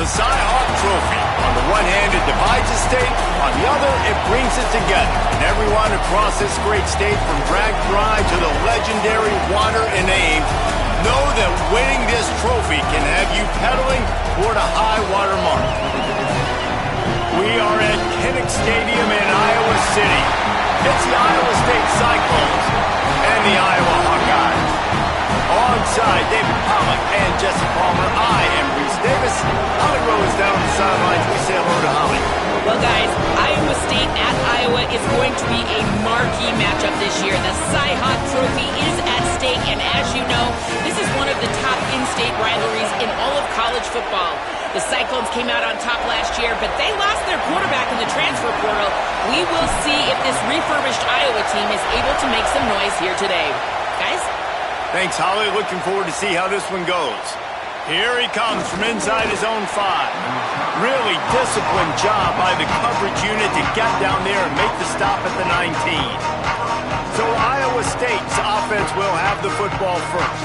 The Cy-Hawk Trophy. On the one hand, it divides the state. On the other, it brings it together. And everyone across this great state, from drag dry to the legendary water and Ames, know that winning this trophy can have you pedaling toward a high water mark. We are at Kinnick Stadium in Iowa City. It's the Iowa State Cyclones and the Iowa Hawkeyes. Alongside David Pollock and Jesse Palmer, I am Reese Davis. Holly Rowe is down on the sidelines. We say hello to Holly. Well, guys, Iowa State at Iowa is going to be a marquee matchup this year. The Cy-Hawk Trophy is at stake, and as you know, this is one of the top in-state rivalries in all of college football. The Cyclones came out on top last year, but they lost their quarterback in the transfer portal. We will see if this refurbished Iowa team is able to make some noise here today. Guys? Thanks, Holly. Looking forward to see how this one goes. Here he comes from inside his own 5. Really disciplined job by the coverage unit to get down there and make the stop at the 19. So Iowa State's offense will have the football first.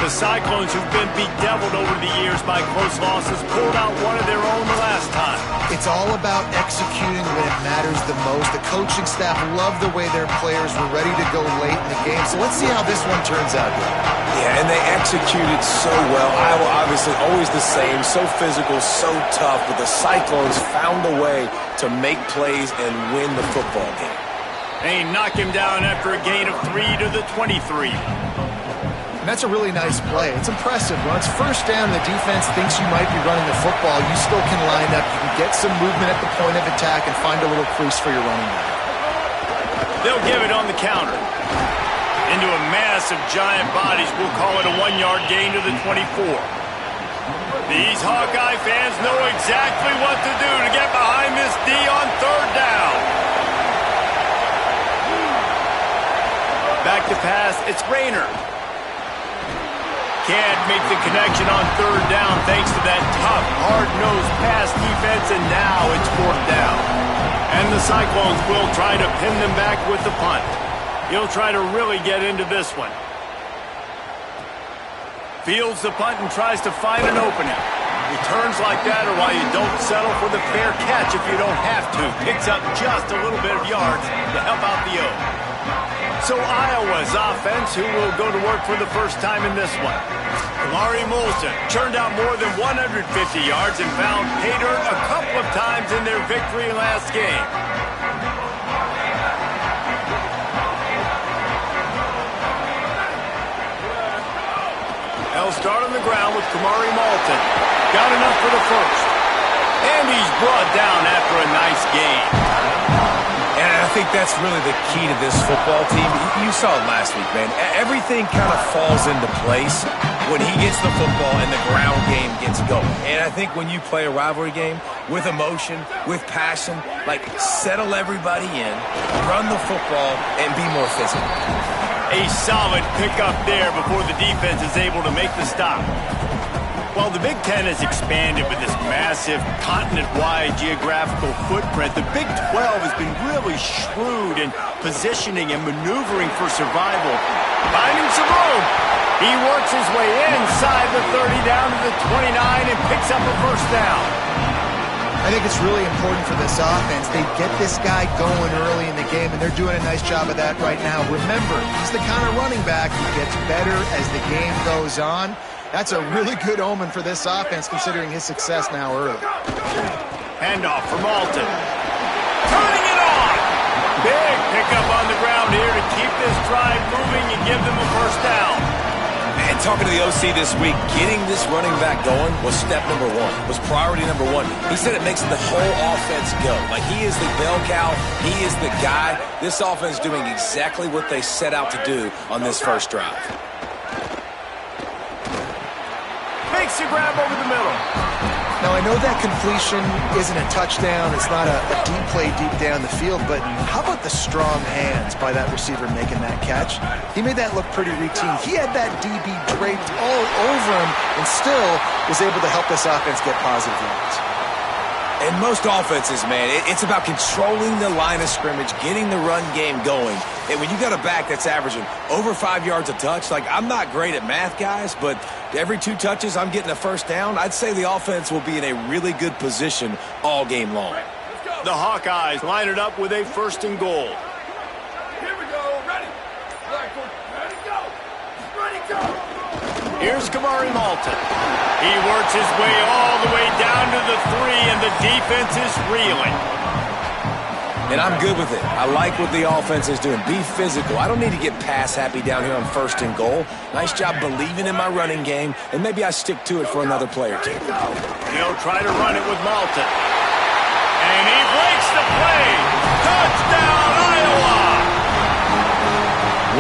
The Cyclones, who've been bedeviled over the years by close losses, pulled out one of their own the last time. It's all about executing when it matters the most. The coaching staff loved the way their players were ready to go late in the game. So let's see how this one turns out here. Yeah, and they executed so well. Iowa obviously always the same, so physical, so tough, but the Cyclones found a way to make plays and win the football game. They knock him down after a gain of 3 to the 23. And that's a really nice play. It's impressive. When it's first down, the defense thinks you might be running the football. You still can line up. You can get some movement at the point of attack and find a little crease for your running back. They'll give it on the counter. Into a mass of giant bodies. We'll call it a 1-yard gain to the 24. These Hawkeye fans know exactly what to do to get behind this D on 3rd down. Back to pass. It's Rayner. Can't make the connection on 3rd down thanks to that tough, hard-nosed pass defense, and now it's 4th down. And the Cyclones will try to pin them back with the punt. He'll try to really get into this one. Fields the punt and tries to find an opening. Returns like that are why you don't settle for the fair catch if you don't have to. Picks up just a little bit of yards to help out the O. So Iowa's offense, who will go to work for the first time in this one. Larry Molson churned out more than 150 yards and found pay dirt a couple of times in their victory last game. They'll start on the ground with Kamari Malton. Got enough for the first. And he's brought down after a nice game. And I think that's really the key to this football team. You saw it last week, man. Everything kind of falls into place when he gets the football and the ground game gets going. And I think when you play a rivalry game with emotion, with passion, like settle everybody in, run the football, and be more physical. A solid pickup there before the defense is able to make the stop. While the Big Ten has expanded with this massive continent-wide geographical footprint, the Big 12 has been really shrewd in positioning and maneuvering for survival. Finding some room. He works his way inside the 30 down to the 29 and picks up a first down. I think it's really important for this offense. They get this guy going early in the game, and they're doing a nice job of that right now. Remember, he's the kind of running back who gets better as the game goes on. That's a really good omen for this offense, considering his success now early. Handoff for Malton. Turning it on! Big pickup on the ground here to keep this drive moving and give them a first down. And talking to the OC this week, getting this running back going was step number 1, was priority number 1. He said it makes the whole offense go. Like, he is the bell cow, he is the guy. This offense doing exactly what they set out to do on this first drive. Makes a grab over the middle. Now, I know that completion isn't a touchdown. It's not a deep play deep down the field, but how about the strong hands by that receiver making that catch? He made that look pretty routine. He had that DB draped all over him and still was able to help this offense get positive yards. And most offenses, man, it's about controlling the line of scrimmage, getting the run game going. And when you got a back that's averaging over 5 yards a touch, like, I'm not great at math, guys, but every 2 touches I'm getting a first down, I'd say the offense will be in a really good position all game long. The Hawkeyes line it up with a 1st and goal. Here we go. Ready. Ready, go. Ready, go. Here's Kamari Malton. He works his way all the way down to the 3, and the defense is reeling. And I'm good with it. I like what the offense is doing. Be physical. I don't need to get pass happy down here on 1st and goal. Nice job believing in my running game, and maybe I stick to it for another play or 2. He'll try to run it with Malton. And he breaks the play. Touchdown, Iowa!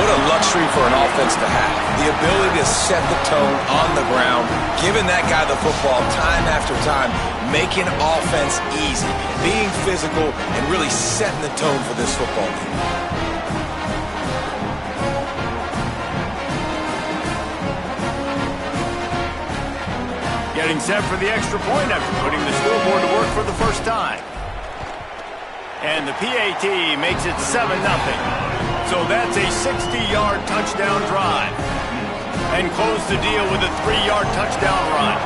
What a luxury for an offense to have. The ability to set the tone on the ground, giving that guy the football time after time, making offense easy, being physical, and really setting the tone for this football team. Getting set for the extra point after putting the scoreboard to work for the first time. And the PAT makes it 7-0. So that's a 60-yard touchdown drive. And close the deal with a 3-yard touchdown run.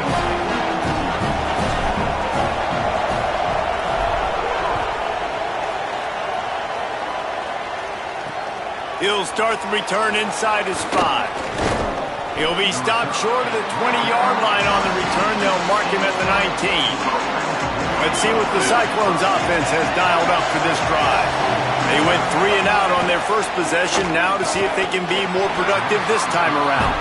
He'll start the return inside his 5. He'll be stopped short of the 20-yard line on the return. They'll mark him at the 19. Let's see what the Cyclones offense has dialed up for this drive. They went 3 and out on their first possession. Now to see if they can be more productive this time around.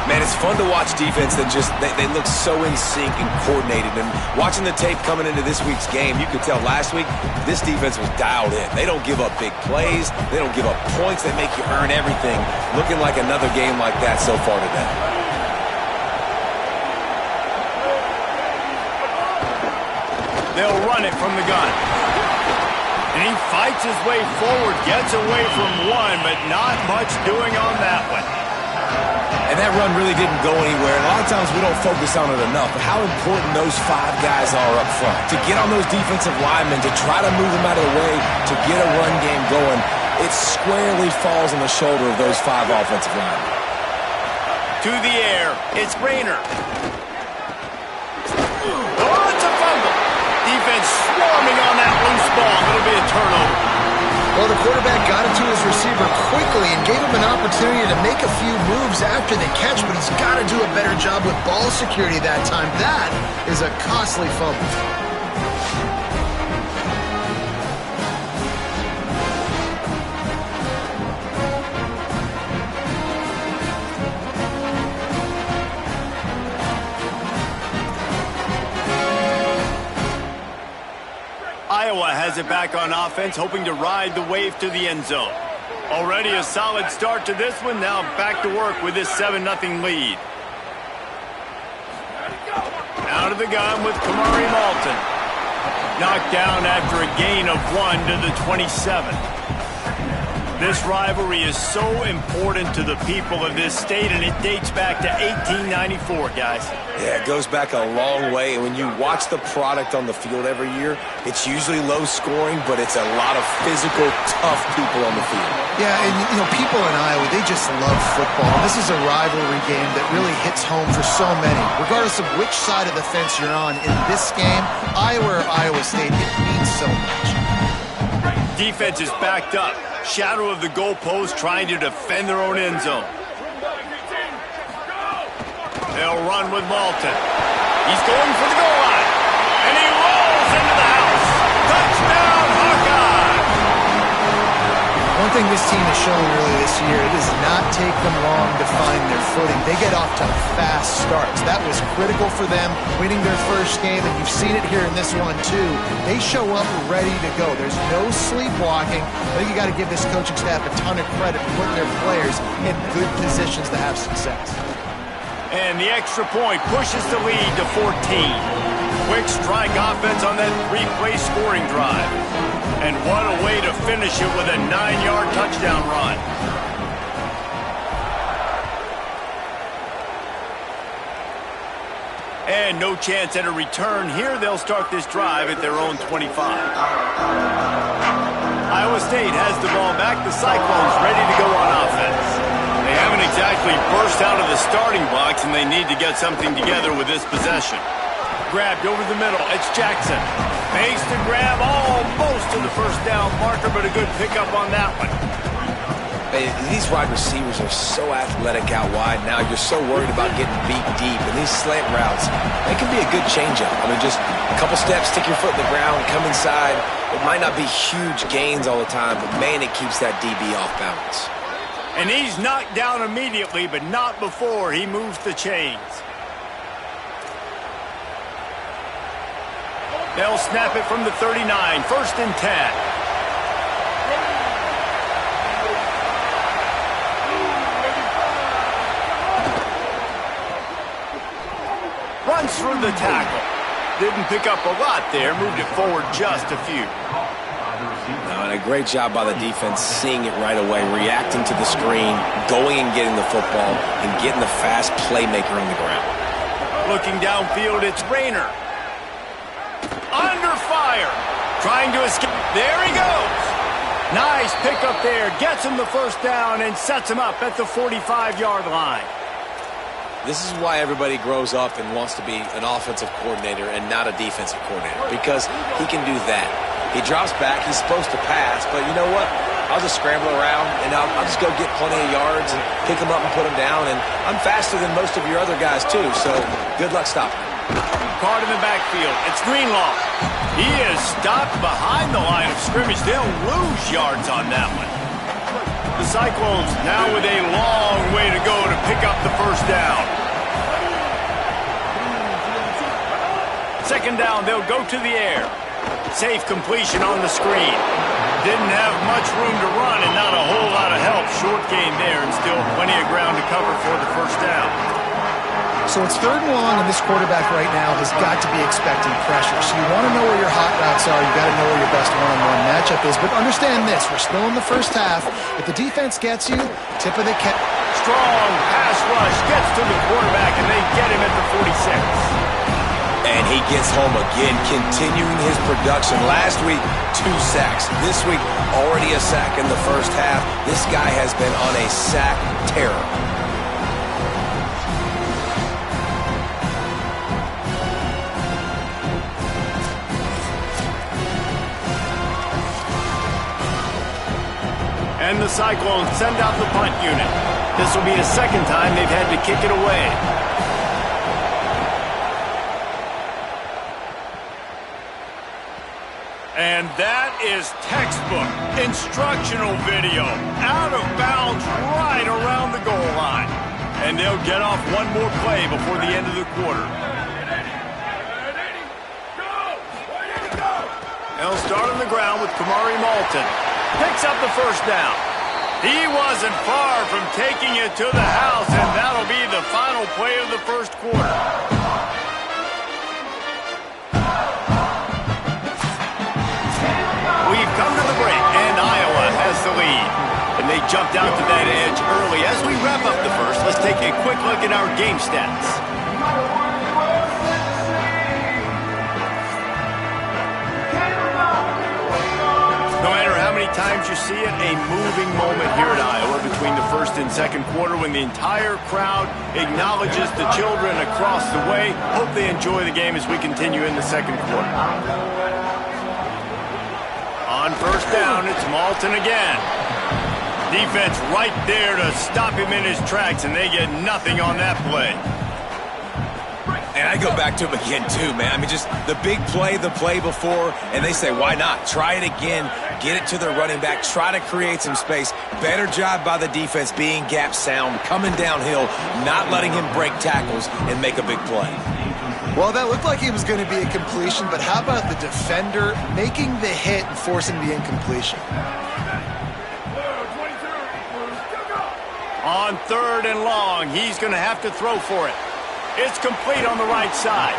Man, it's fun to watch defense that just, they look so in sync and coordinated. And watching the tape coming into this week's game, you could tell last week this defense was dialed in. They don't give up big plays. They don't give up points. They make you earn everything. Looking like another game like that so far today. They'll run it from the gun. And he fights his way forward, gets away from 1, but not much doing on that one. And that run really didn't go anywhere. A lot of times we don't focus on it enough, but how important those 5 guys are up front. To get on those defensive linemen, to try to move them out of the way, to get a run game going, it squarely falls on the shoulder of those 5 offensive linemen. To the air, it's Rayner. Oh, it's a fumble. Defense swarming on that loose ball. It'll be a turnover. Well, the quarterback got it to his receiver quickly and gave him an opportunity to make a few moves after the catch, but he's got to do a better job with ball security that time. That is a costly fumble. Iowa has it back on offense, hoping to ride the wave to the end zone. Already a solid start to this one. Now back to work with this 7-0 lead. Out of the gun with Kamari Malton. Knocked down after a gain of 1 to the 27. This rivalry is so important to the people of this state, and it dates back to 1894, guys. Yeah, it goes back a long way, and when you watch the product on the field every year, it's usually low scoring, but it's a lot of physical, tough people on the field. Yeah, and you know, people in Iowa, they just love football. This is a rivalry game that really hits home for so many. Regardless of which side of the fence you're on in this game, Iowa or Iowa State, it means so much. Defense is backed up. Shadow of the goalpost, trying to defend their own end zone. They'll run with Malton. He's going for the goal line. And he rolls into the house. Touchdown, Hawkeye! One thing this team has shown early this year, it does not take them long to find their footing. They get off to fast starts. That was critical for them, winning their first game, and you've seen it here in this one too. They show up ready to go. There's no sleepwalking. I think you got to give this coaching staff a ton of credit for putting their players in good positions to have success. And the extra point pushes the lead to 14. Quick strike offense on that 3-play scoring drive. And what a way to finish it with a 9-yard touchdown run. And And no chance at a return here. They'll start this drive at their own 25. Iowa State has the ball back. The Cyclones ready to go on offense. They haven't exactly burst out of the starting blocks, and they need to get something together with this possession. Grabbed over the middle. It's Jackson. Makes the grab almost to the first down marker, but a good pickup on that one. Hey, these wide receivers are so athletic out wide now. You're so worried about getting beat deep. And these slant routes, they can be a good changeup. I mean, just a couple steps, stick your foot in the ground, come inside. It might not be huge gains all the time, but, man, it keeps that DB off balance. And he's knocked down immediately, but not before he moves the chains. They'll snap it from the 39, 1st and 10. Runs through the tackle. Didn't pick up a lot there. Moved it forward just a few. And a great job by the defense seeing it right away, reacting to the screen, going and getting the football, and getting the fast playmaker on the ground. Looking downfield, it's Rayner. Under fire. Trying to escape. There he goes. Nice pickup there. Gets him the first down and sets him up at the 45-yard line. This is why everybody grows up and wants to be an offensive coordinator and not a defensive coordinator, because he can do that. He drops back. He's supposed to pass, but you know what? I'll just scramble around, and I'll just go get plenty of yards and pick them up and put them down, and I'm faster than most of your other guys, too, so good luck stopping him. Caught in the backfield. It's Greenlaw. He is stopped behind the line of scrimmage. They'll lose yards on that one. The Cyclones now with a long way to go to pick up the first down. Second down, they'll go to the air. Safe completion on the screen. Didn't have much room to run and not a whole lot of help. Short gain there and still plenty of ground to cover for the first down. So it's 3rd and long, and this quarterback right now has got to be expecting pressure. So you want to know where your hot routes are. You got to know where your best one-on-one matchup is. But understand this: we're still in the first half. If the defense gets you, tip of the cap. Strong pass rush gets to the quarterback, and they get him at the 46. And he gets home again, continuing his production. Last week, 2 sacks. This week, already a sack in the first half. This guy has been on a sack terror. And the Cyclones send out the punt unit. This will be the second time they've had to kick it away. And that is textbook instructional video. Out of bounds right around the goal line. And they'll get off one more play before the end of the quarter. They'll start on the ground with Kamari Malton. Picks up the first down. He wasn't far from taking it to the house, and that'll be the final play of the first quarter. We've come to the break, and Iowa has the lead. And they jumped out to that edge early. As we wrap up the first, let's take a quick look at our game stats. No matter how many times you see it, a moving moment here at Iowa between the first and second quarter when the entire crowd acknowledges the children across the way. Hope they enjoy the game as we continue in the second quarter. On first down, it's Malton again. Defense right there to stop him in his tracks, and they get nothing on that play. And I go back to him again, too, man. I mean, just the big play, the play before, and they say, why not? Try it again, get it to their running back, try to create some space. Better job by the defense being gap sound, coming downhill, not letting him break tackles and make a big play. Well, that looked like it was going to be a completion, but how about the defender making the hit and forcing the incompletion? On 3rd and long, he's going to have to throw for it. It's complete on the right side.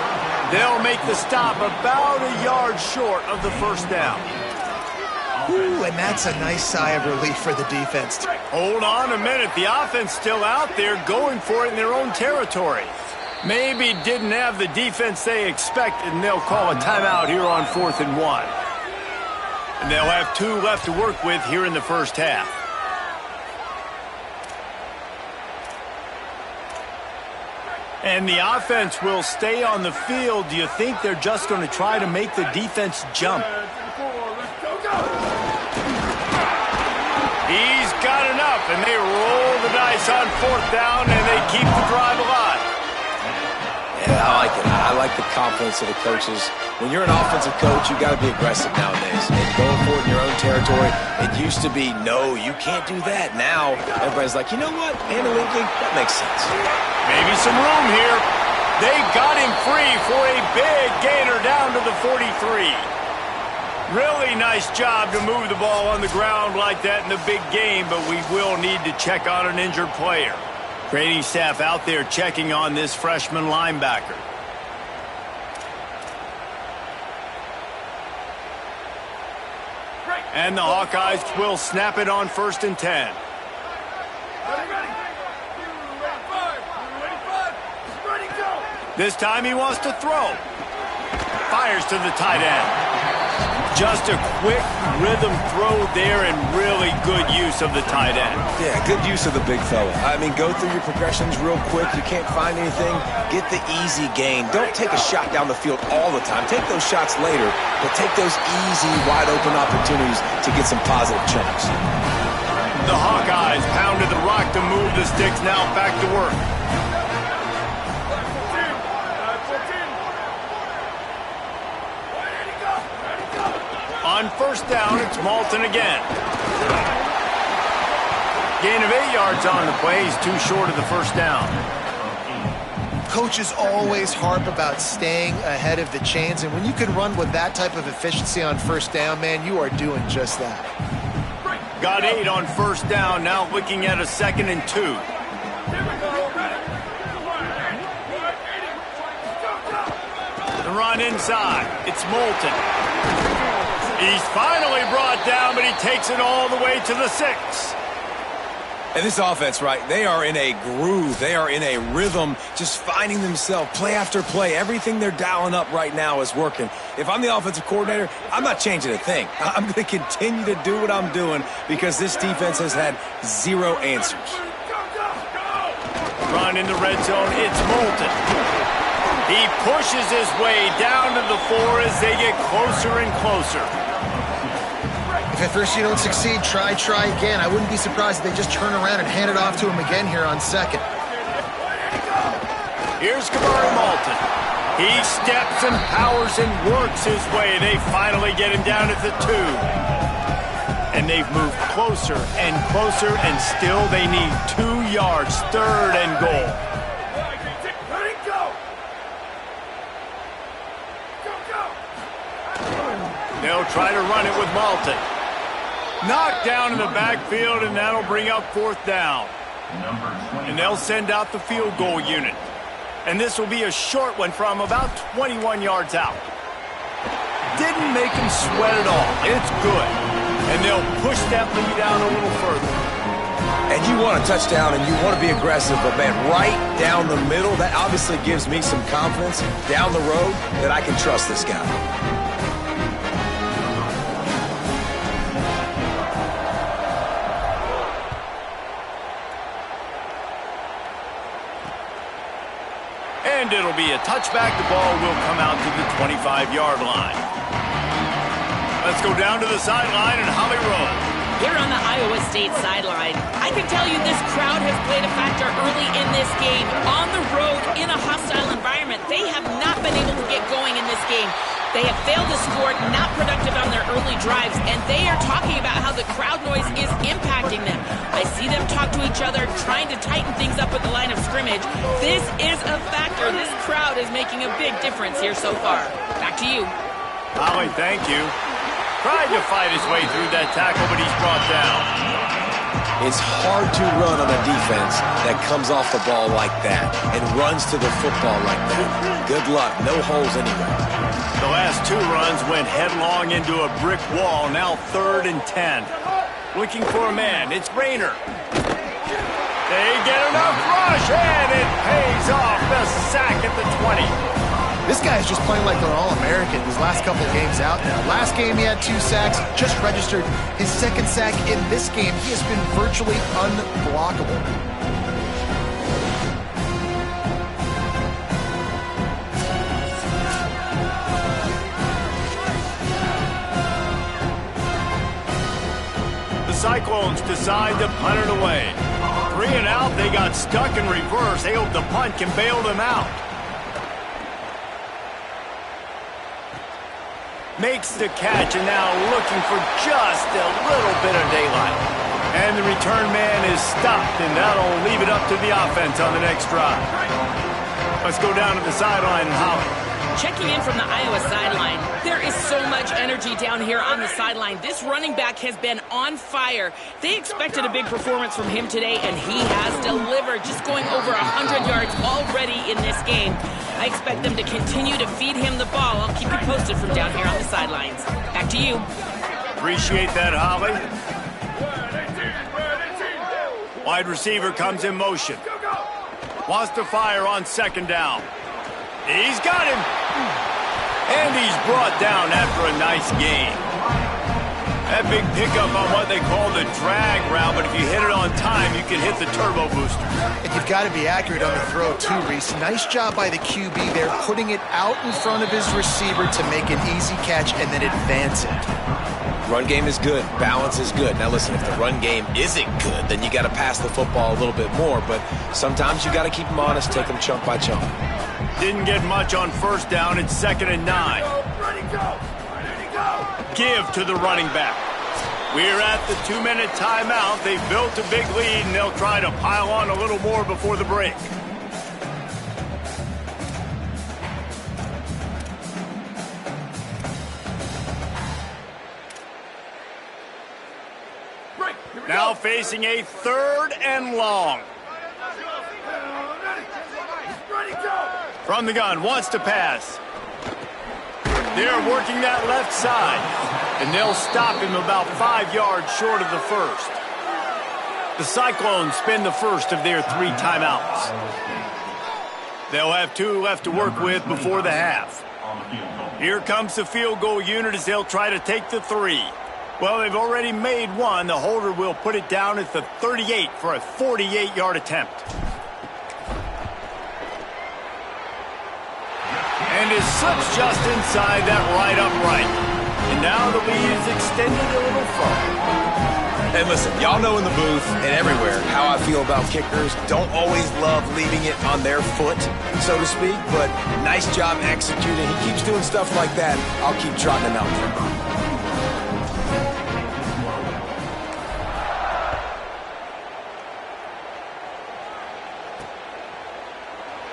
They'll make the stop about a yard short of the first down. Ooh, and that's a nice sigh of relief for the defense. Hold on a minute. The offense still out there going for it in their own territory. Maybe didn't have the defense they expected, and they'll call a timeout here on 4th and 1. And they'll have 2 left to work with here in the first half. And the offense will stay on the field. Do you think they're just going to try to make the defense jump? He's got enough, and they roll the dice on 4th down, and they keep the drive alive. Yeah, I like it. I like the confidence of the coaches. When you're an offensive coach, you got to be aggressive nowadays. And going for it in your own territory, it used to be, no, you can't do that. Now, everybody's like, you know what? Analytically, that makes sense. Maybe some room here. They got him free for a big gainer down to the 43. Really nice job to move the ball on the ground like that in the big game, but we will need to check on an injured player. Training staff out there checking on this freshman linebacker. And the Hawkeyes will snap it on 1st and 10. This time he wants to throw. Fires to the tight end. Just a quick rhythm throw there and really good use of the tight end. Yeah, good use of the big fella. I mean, go through your progressions real quick. You can't find anything. Get the easy gain. Don't take a shot down the field all the time. Take those shots later, but take those easy, wide-open opportunities to get some positive chunks. The Hawkeyes pounded the rock to move the sticks. Now back to work. On 1st down, it's Malton again. Gain of 8 yards on the play. He's too short of the 1st down. Coaches always harp about staying ahead of the chains, and when you can run with that type of efficiency on 1st down, man, you are doing just that. Got 8 on 1st down. Now looking at a 2nd and 2. The run inside. It's Malton. He's finally brought down, but he takes it all the way to the 6. And this offense, right, they are in a groove. They are in a rhythm, just finding themselves play after play. Everything they're dialing up right now is working. If I'm the offensive coordinator, I'm not changing a thing. I'm going to continue to do what I'm doing because this defense has had 0 answers. Run in the red zone. It's Malton. He pushes his way down to the 4 as they get closer and closer. If at first you don't succeed, try again. I wouldn't be surprised if they just turn around and hand it off to him again here on 2nd. Here's Kamari Malton. He steps and powers and works his way. They finally get him down at the 2. And they've moved closer and closer, and still they need 2 yards, 3rd and goal. They'll try to run it with Malton. Knocked down in the backfield, and that'll bring up 4th down. And they'll send out the field goal unit. And this will be a short one from about 21 yards out. Didn't make him sweat at all. It's good. And they'll push that lead out a little further. And you want a touchdown and you want to be aggressive, but man, right down the middle, that obviously gives me some confidence down the road that I can trust this guy. And it'll be a touchback. The ball will come out to the 25-yard line. Let's go down to the sideline in Holly Rowe. Here on the Iowa State sideline, I can tell you this crowd has played a factor early in this game. On the road, in a hostile environment, they have not been able to get going in this game. They have failed to score, not productive on their early drives, and they are talking about how the crowd noise is impacting them. I see them talk to each other, trying to tighten things up at the line of scrimmage. This is a factor. This crowd is making a big difference here so far. Back to you. Holly, thank you. Tried to fight his way through that tackle, but he's brought down. It's hard to run on a defense that comes off the ball like that and runs to the football like that. Good luck. No holes anywhere. The last 2 runs went headlong into a brick wall. Now 3rd and 10. Looking for a man. It's Rayner. They get enough run. rush, and it pays off. The sack at the 20. This guy is just playing like an All-American these last couple of games out now. Last game he had 2 sacks, just registered his 2nd sack in this game. He has been virtually unblockable. The Cyclones decide to punt it away. 3 and out, they got stuck in reverse. They hope the punt can bail them out. Makes the catch, and now looking for just a little bit of daylight. And the return man is stopped, and that'll leave it up to the offense on the next drive. Let's go down to the sideline and Holly. Checking in from the Iowa sideline, there is so much energy down here on the sideline. This running back has been on fire. They expected a big performance from him today, and he has delivered, just going over 100 yards already in this game. I expect them to continue to feed him the ball. I'll keep you posted from down here on the sidelines. Back to you. Appreciate that, Holly. Wide receiver comes in motion. Wants to fire on 2nd down. He's got him. And he's brought down after a nice gain. That big pickup on what they call the drag route, but if you hit it on time, you can hit the turbo booster. And you've got to be accurate on the throw too, Reese. Nice job by the QB there, putting it out in front of his receiver to make an easy catch and then advance it. Run game is good. Balance is good. Now listen, if the run game isn't good, then you got to pass the football a little bit more. But sometimes you got to keep them honest, take them chunk by chunk. Didn't get much on 1st down. It's 2nd and 9. Give to the running back. We're at the 2-minute timeout. They've built a big lead, and they'll try to pile on a little more before the break. Now facing a 3rd and long. From the gun, wants to pass. They're working that left side, and they'll stop him about 5 yards short of the 1st. The Cyclones spend the 1st of their 3 timeouts. They'll have 2 left to work with before the half. Here comes the field goal unit as they'll try to take the 3. Well, they've already made 1. The holder will put it down at the 38 for a 48-yard attempt. And is slips just inside that right upright. And now the lead is extended a little further. And listen, y'all know in the booth and everywhere how I feel about kickers. Don't always love leaving it on their foot, so to speak, but nice job executing. He keeps doing stuff like that. I'll keep trotting him out there.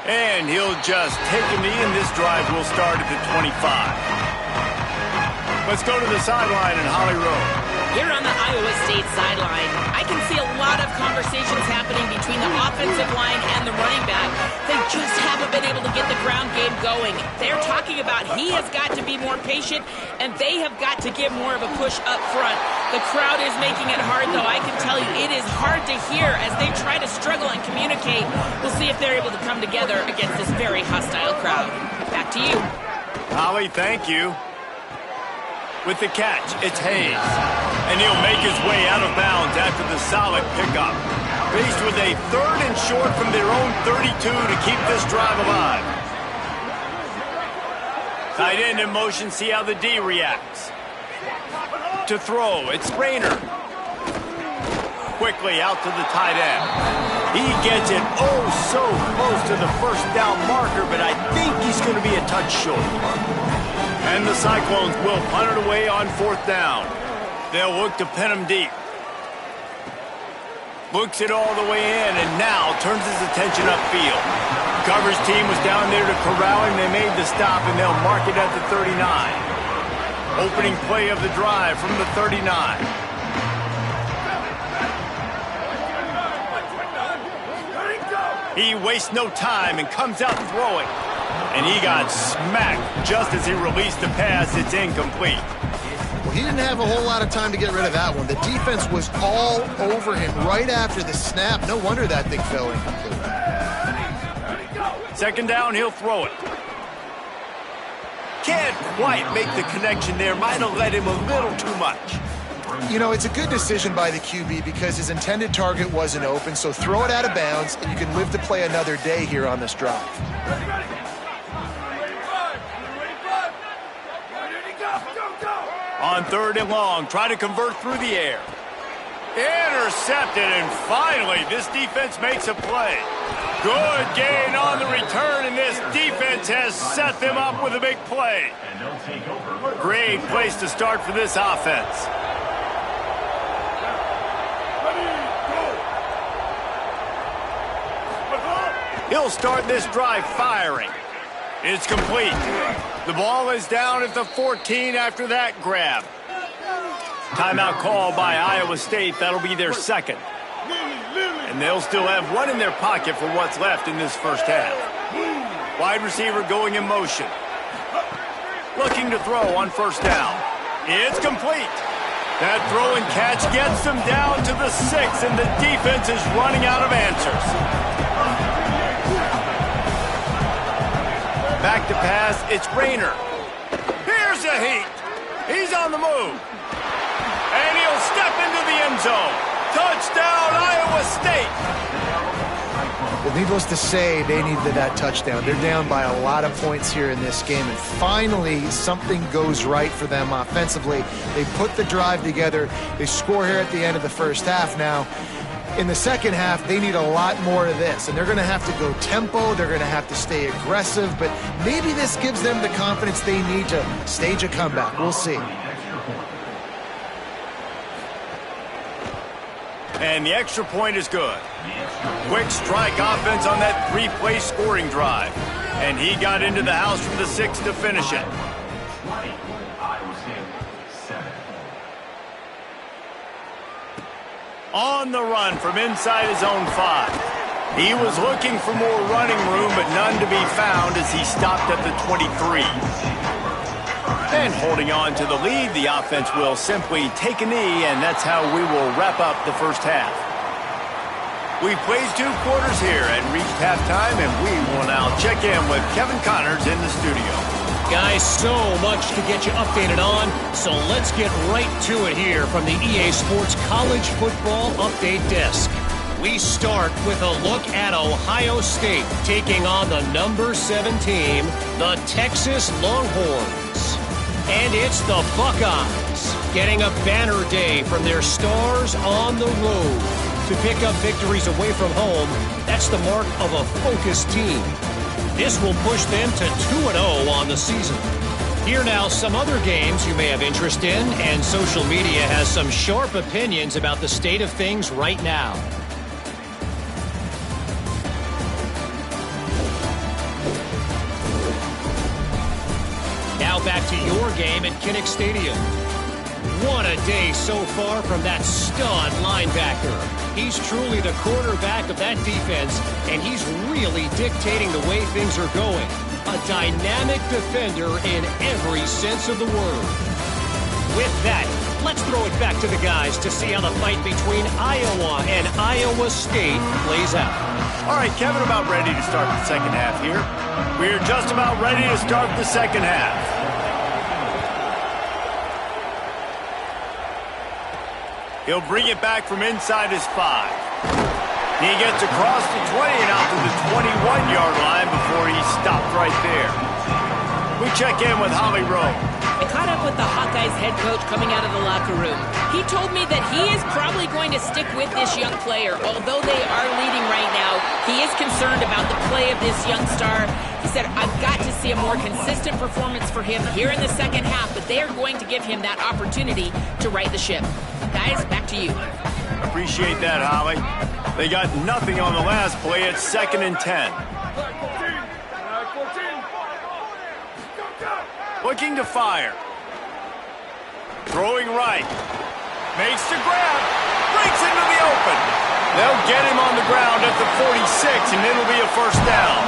And he'll just take a knee, and this drive will start at the 25. Let's go to the sideline in Holly Rowe. Here on the Iowa State sideline, I can see a lot of conversations happening between the offensive line and the running back. They just haven't been able to get the ground game going. They're talking about he has got to be more patient, and they have got to give more of a push up front. The crowd is making it hard, though. I can tell you it is hard to hear as they try to struggle and communicate. We'll see if they're able to come together against this very hostile crowd. Back to you. Holly, thank you. With the catch, it's Hayes. And he'll make his way out of bounds after the solid pickup. Faced with a 3rd and short from their own 32 to keep this drive alive. Tight end in motion, see how the D reacts. To throw, it's Rayner. Quickly out to the tight end. He gets it oh so close to the 1st down marker, but I think he's going to be a touch short. And the Cyclones will punt it away on 4th down. They'll look to pin him deep. Looks it all the way in, and now turns his attention upfield. Coverage team was down there to corral him. They made the stop, and they'll mark it at the 39. Opening play of the drive from the 39. He wastes no time and comes out throwing. And he got smacked just as he released the pass. It's incomplete. Well, he didn't have a whole lot of time to get rid of that one. The defense was all over him right after the snap. No wonder that thing fell incomplete. Second down, he'll throw it. Can't quite make the connection there. Might have led him a little too much. You know, it's a good decision by the QB because his intended target wasn't open, so throw it out of bounds, and you can live to play another day here on this drive. On 3rd and long, try to convert through the air. Intercepted, and finally, this defense makes a play. Good gain on the return, and this defense has set them up with a big play. Great place to start for this offense. He'll start this drive firing. It's complete. The ball is down at the 14 after that grab. Timeout call by Iowa State. That'll be their second. And they'll still have one in their pocket for what's left in this first half. Wide receiver going in motion. Looking to throw on 1st down. It's complete. That throw and catch gets them down to the 6, and the defense is running out of answers. Back to pass, it's Rayner. Here's a heat. He's on the move. And he'll step into the end zone. Touchdown, Iowa State. Well, needless to say, they needed that touchdown. They're down by a lot of points here in this game, and finally something goes right for them offensively. They put the drive together. They score here at the end of the first half. Now, in the second half, they need a lot more of this, and they're going to have to go tempo. They're going to have to stay aggressive, but maybe this gives them the confidence they need to stage a comeback. We'll see. And the extra point is good. Quick strike offense on that 3-play scoring drive. And he got into the house from the 6 to finish it. On the run from inside his own 5. He was looking for more running room, but none to be found as he stopped at the 23. And holding on to the lead, the offense will simply take a knee, and that's how we will wrap up the first half. We played 2 quarters here and reached halftime, and we will now check in with Kevin Connors in the studio. Guys, so much to get you updated on, so let's get right to it here from the EA Sports College Football Update Desk. We start with a look at Ohio State taking on the number 7 team, the Texas Longhorns. And it's the Buckeyes getting a banner day from their stars on the road. To pick up victories away from home, that's the mark of a focused team. This will push them to 2-0 on the season. Here now some other games you may have interest in, and social media has some sharp opinions about the state of things right now. Now back to your game at Kinnick Stadium. What a day so far from that stud linebacker. He's truly the quarterback of that defense, and he's really dictating the way things are going. A dynamic defender in every sense of the word. With that, let's throw it back to the guys to see how the fight between Iowa and Iowa State plays out. All right, Kevin, about ready to start the second half here. We're just about ready to start the second half. He'll bring it back from inside his 5. He gets across the 20 and out to the 21-yard line before he stopped right there. We check in with Holly Rowe. I caught up with the Hawkeyes head coach coming out of the locker room. He told me that he is probably going to stick with this young player. Although they are leading right now, he is concerned about the play of this young star. He said, I've got to see a more consistent performance for him here in the second half, but they are going to give him that opportunity to right the ship. Guys, back to you. Appreciate that, Holly. They got nothing on the last play. It's 2nd and 10. Looking to fire. Throwing right. Makes the grab. Breaks into the open. They'll get him on the ground at the 46, and it'll be a 1st down.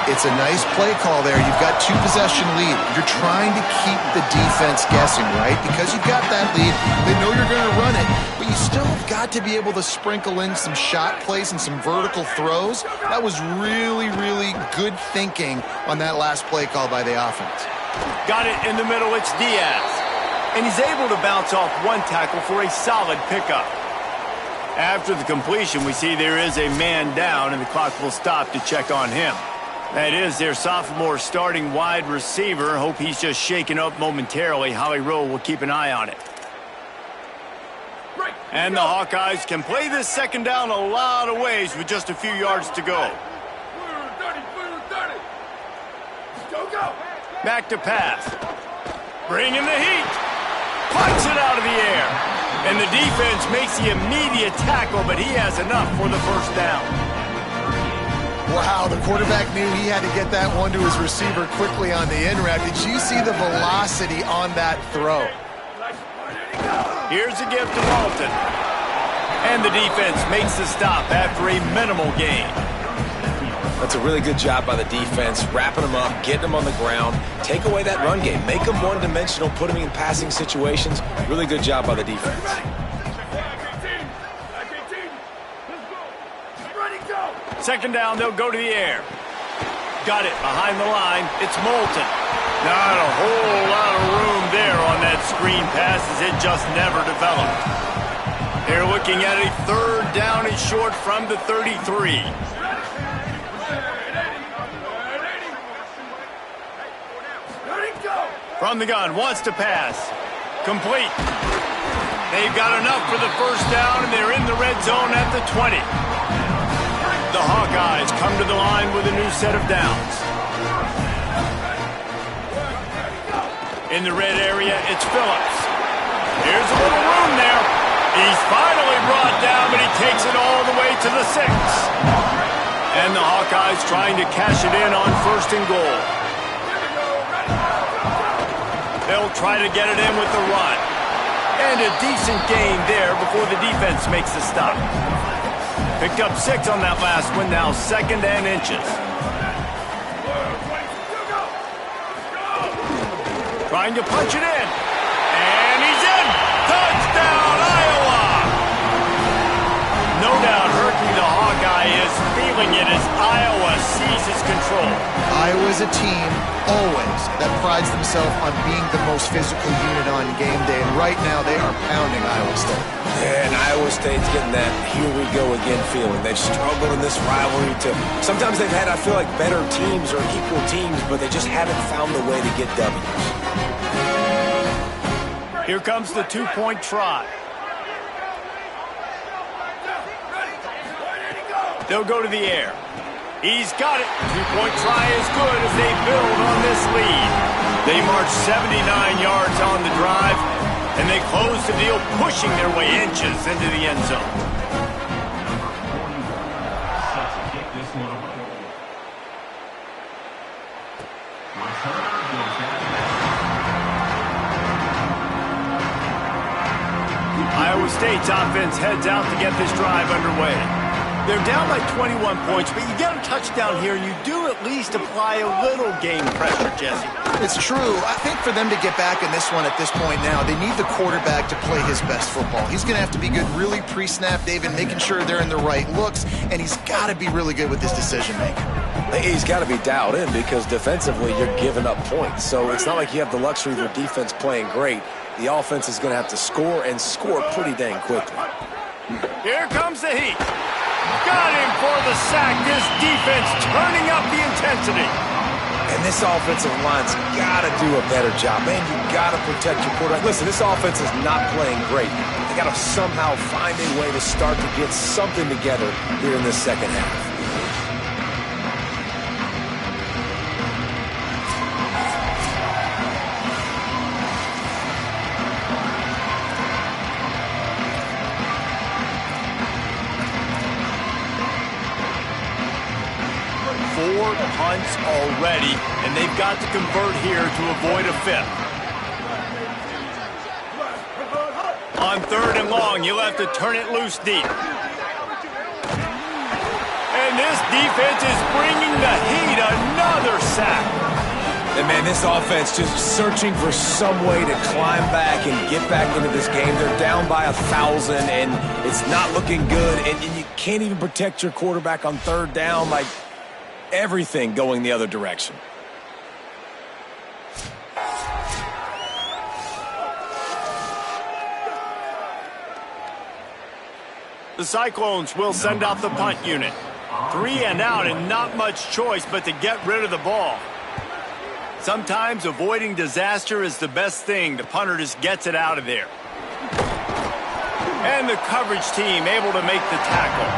It's a nice play call there. You've got 2-possession lead. You're trying to keep the defense guessing, right? Because you've got that lead, they know you're going to run it, but you still have got to be able to sprinkle in some shot plays and some vertical throws. That was really, really good thinking on that last play call by the offense. Got it in the middle, it's Diaz. And he's able to bounce off one tackle for a solid pickup. After the completion, we see there is a man down, and the clock will stop to check on him. That is their sophomore starting wide receiver. Hope he's just shaken up momentarily. Holly Rowe will keep an eye on it. And the Hawkeyes can play this second down a lot of ways with just a few yards to go. Back to pass. Bringing the heat. Punts it out of the air. And the defense makes the immediate tackle, but he has enough for the first down. Wow, the quarterback knew he had to get that one to his receiver quickly on the in-route. Did you see the velocity on that throw? Here's a gift to Walton. And the defense makes the stop after a minimal gain. That's a really good job by the defense, wrapping them up, getting them on the ground, take away that run game, make them one-dimensional, put them in passing situations. Really good job by the defense. Second down, they'll go to the air. Got it behind the line. It's Moulton. Not a whole lot of room there on that screen pass as it just never developed. They're looking at a third down and short from the 33. From the gun, wants to pass. Complete. They've got enough for the first down, and they're in the red zone at the 20. The Hawkeyes come to the line with a new set of downs. In the red area, it's Phillips. Here's a little room there. He's finally brought down, but he takes it all the way to the 6. And the Hawkeyes trying to cash it in on first and goal. They'll try to get it in with the run. And a decent gain there before the defense makes the stop. Picked up 6 on that last one, now second and inches. Trying to punch it in. And he's in! Touchdown, Iowa! No doubt hurting the Hawkeye is feeling it as Iowa seizes control. Iowa's a team, always, that prides themselves on being the most physical unit on game day, and right now they are pounding Iowa State. Yeah, and Iowa State's getting that here we go again feeling. They've struggled in this rivalry to, sometimes they've had, I feel like, better teams or equal teams, but they just haven't found the way to get W's. Here comes the two-point try. They'll go to the air. He's got it. Two-point try is good as they build on this lead. They march 79 yards on the drive, and they close the deal, pushing their way inches into the end zone. Iowa State's offense heads out to get this drive underway. They're down by 21 points, but you get a touchdown here, and you do at least apply a little game pressure, Jesse. It's true. I think for them to get back in this one at this point now, they need the quarterback to play his best football. He's going to have to be good really pre-snap, David, making sure they're in the right looks, and he's got to be really good with his decision-making. He's got to be dialed in because defensively you're giving up points. So it's not like you have the luxury of your defense playing great. The offense is going to have to score and score pretty dang quickly. Here comes the heat. Got him for the sack. This defense turning up the intensity. And this offensive line's got to do a better job. Man, you got to protect your quarterback. Listen, this offense is not playing great. They got to somehow find a way to start to get something together here in this second half. Four punts already, and they've got to convert here to avoid a fifth. On third and long, you'll have to turn it loose deep. And This defense is bringing the heat. Another sack. And, man, this offense just searching for some way to climb back and get back into this game. They're down by 1,000, and it's not looking good. And you can't even protect your quarterback on third down. Like, everything going the other direction. The Cyclones will send out the punt unit. 3 and out and not much choice but to get rid of the ball. Sometimes avoiding disaster is the best thing. The punter just gets it out of there. And the coverage team able to make the tackle.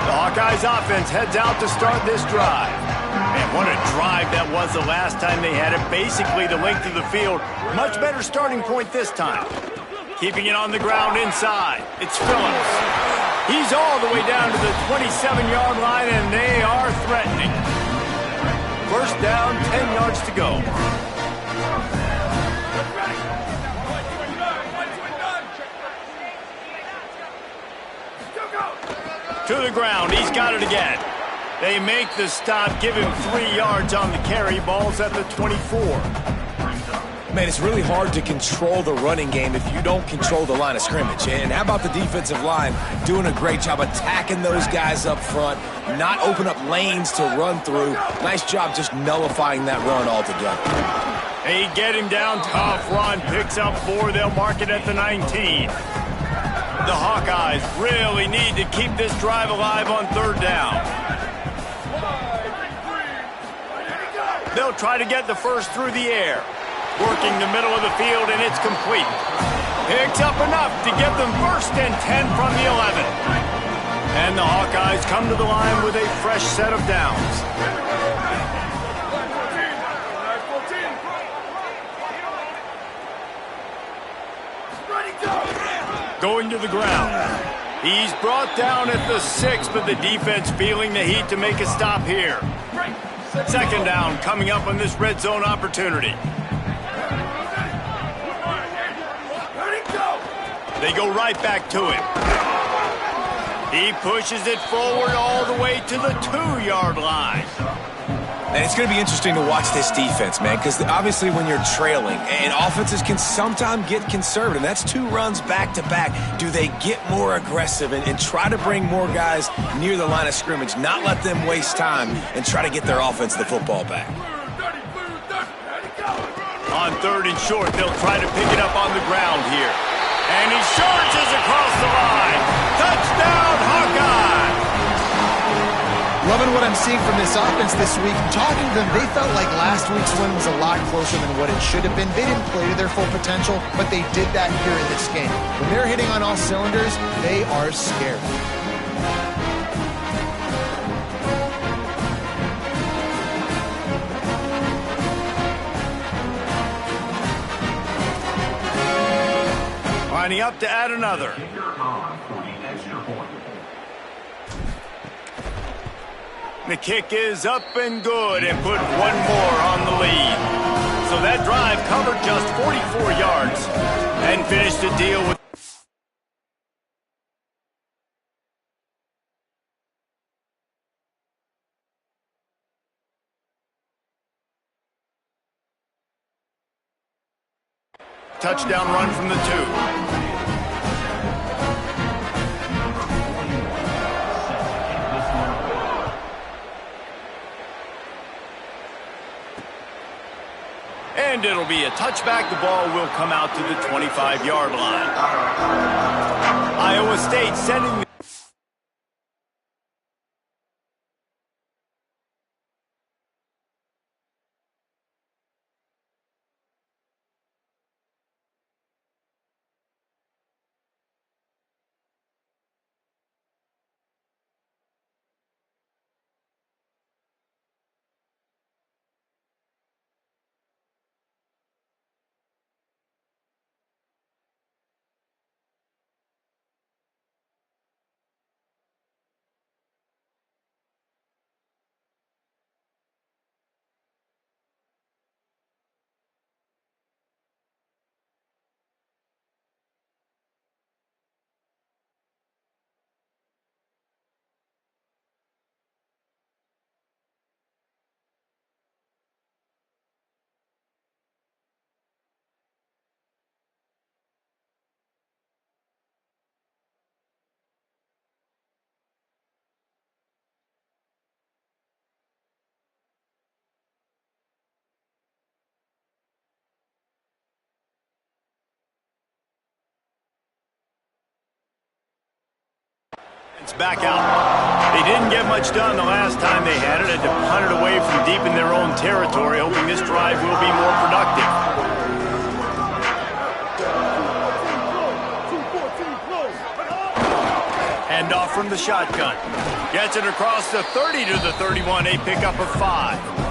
The Hawkeyes offense heads out to start this drive. And what a drive that was the last time they had it. Basically the length of the field. Much better starting point this time. Keeping it on the ground inside. It's Phillips. He's all the way down to the 27-yard line, and they are threatening. First down, 10 yards to go. To the ground. He's got it again. They make the stop, give him 3 yards on the carry. Ball's at the 24. Man, it's really hard to control the running game if you don't control the line of scrimmage. And how about the defensive line doing a great job attacking those guys up front, not open up lanes to run through. Nice job just nullifying that run altogether. They get him down, tough run, picks up 4. They'll mark it at the 19. The Hawkeyes really need to keep this drive alive on third down. They'll try to get the first through the air. Working the middle of the field, and it's complete. Picks up enough to give them first and 10 from the 11. And the Hawkeyes come to the line with a fresh set of downs. Going to the ground. He's brought down at the 6, but the defense feeling the heat to make a stop here. Second down coming up on this red zone opportunity. They go right back to him. He pushes it forward all the way to the 2-yard line. And it's going to be interesting to watch this defense, man, because obviously when you're trailing, and offenses can sometimes get conservative. That's 2 runs back-to-back. Do they get more aggressive and try to bring more guys near the line of scrimmage, not let them waste time, and try to get their offense the football back? On third and short, they'll try to pick it up on the ground here. And he charges across the line. Touchdown, Hawkeye! Loving what I'm seeing from this offense this week. Talking to them, they felt like last week's win was a lot closer than what it should have been. They didn't play to their full potential, but they did that here in this game. When they're hitting on all cylinders, they are scared. Lining up to add another. The kick is up and good and put 1 more on the lead. So that drive covered just 44 yards and finished the deal with touchdown run from the 2. And it'll be a touchback. The ball will come out to the 25-yard line. Iowa State sending the It's back out. They didn't get much done the last time they had it. Had to punt it away from deep in their own territory, hoping this drive will be more productive. Hand off from the shotgun. Gets it across the 30 to the 31, a pickup of 5.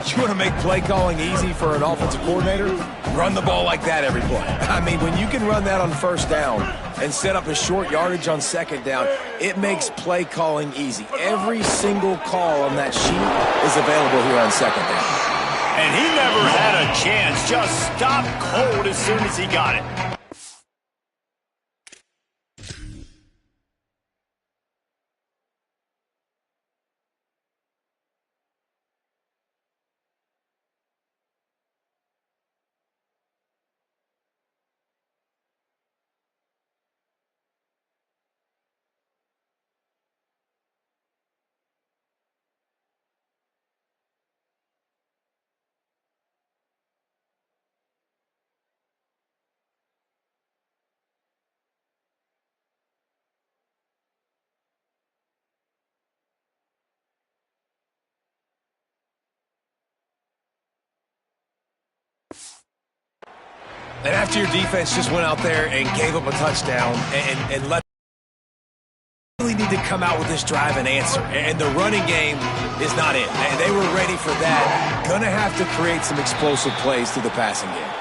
You want to make play calling easy for an offensive coordinator? Run the ball like that every play. I mean, when you can run that on first down and set up a short yardage on second down, it makes play calling easy. Every single call on that sheet is available here on second down. And he never had a chance. Just stopped cold as soon as he got it. And after your defense just went out there and gave up a touchdown and let really need to come out with this drive and answer. And the running game is not it. And they were ready for that. Going to have to create some explosive plays through the passing game.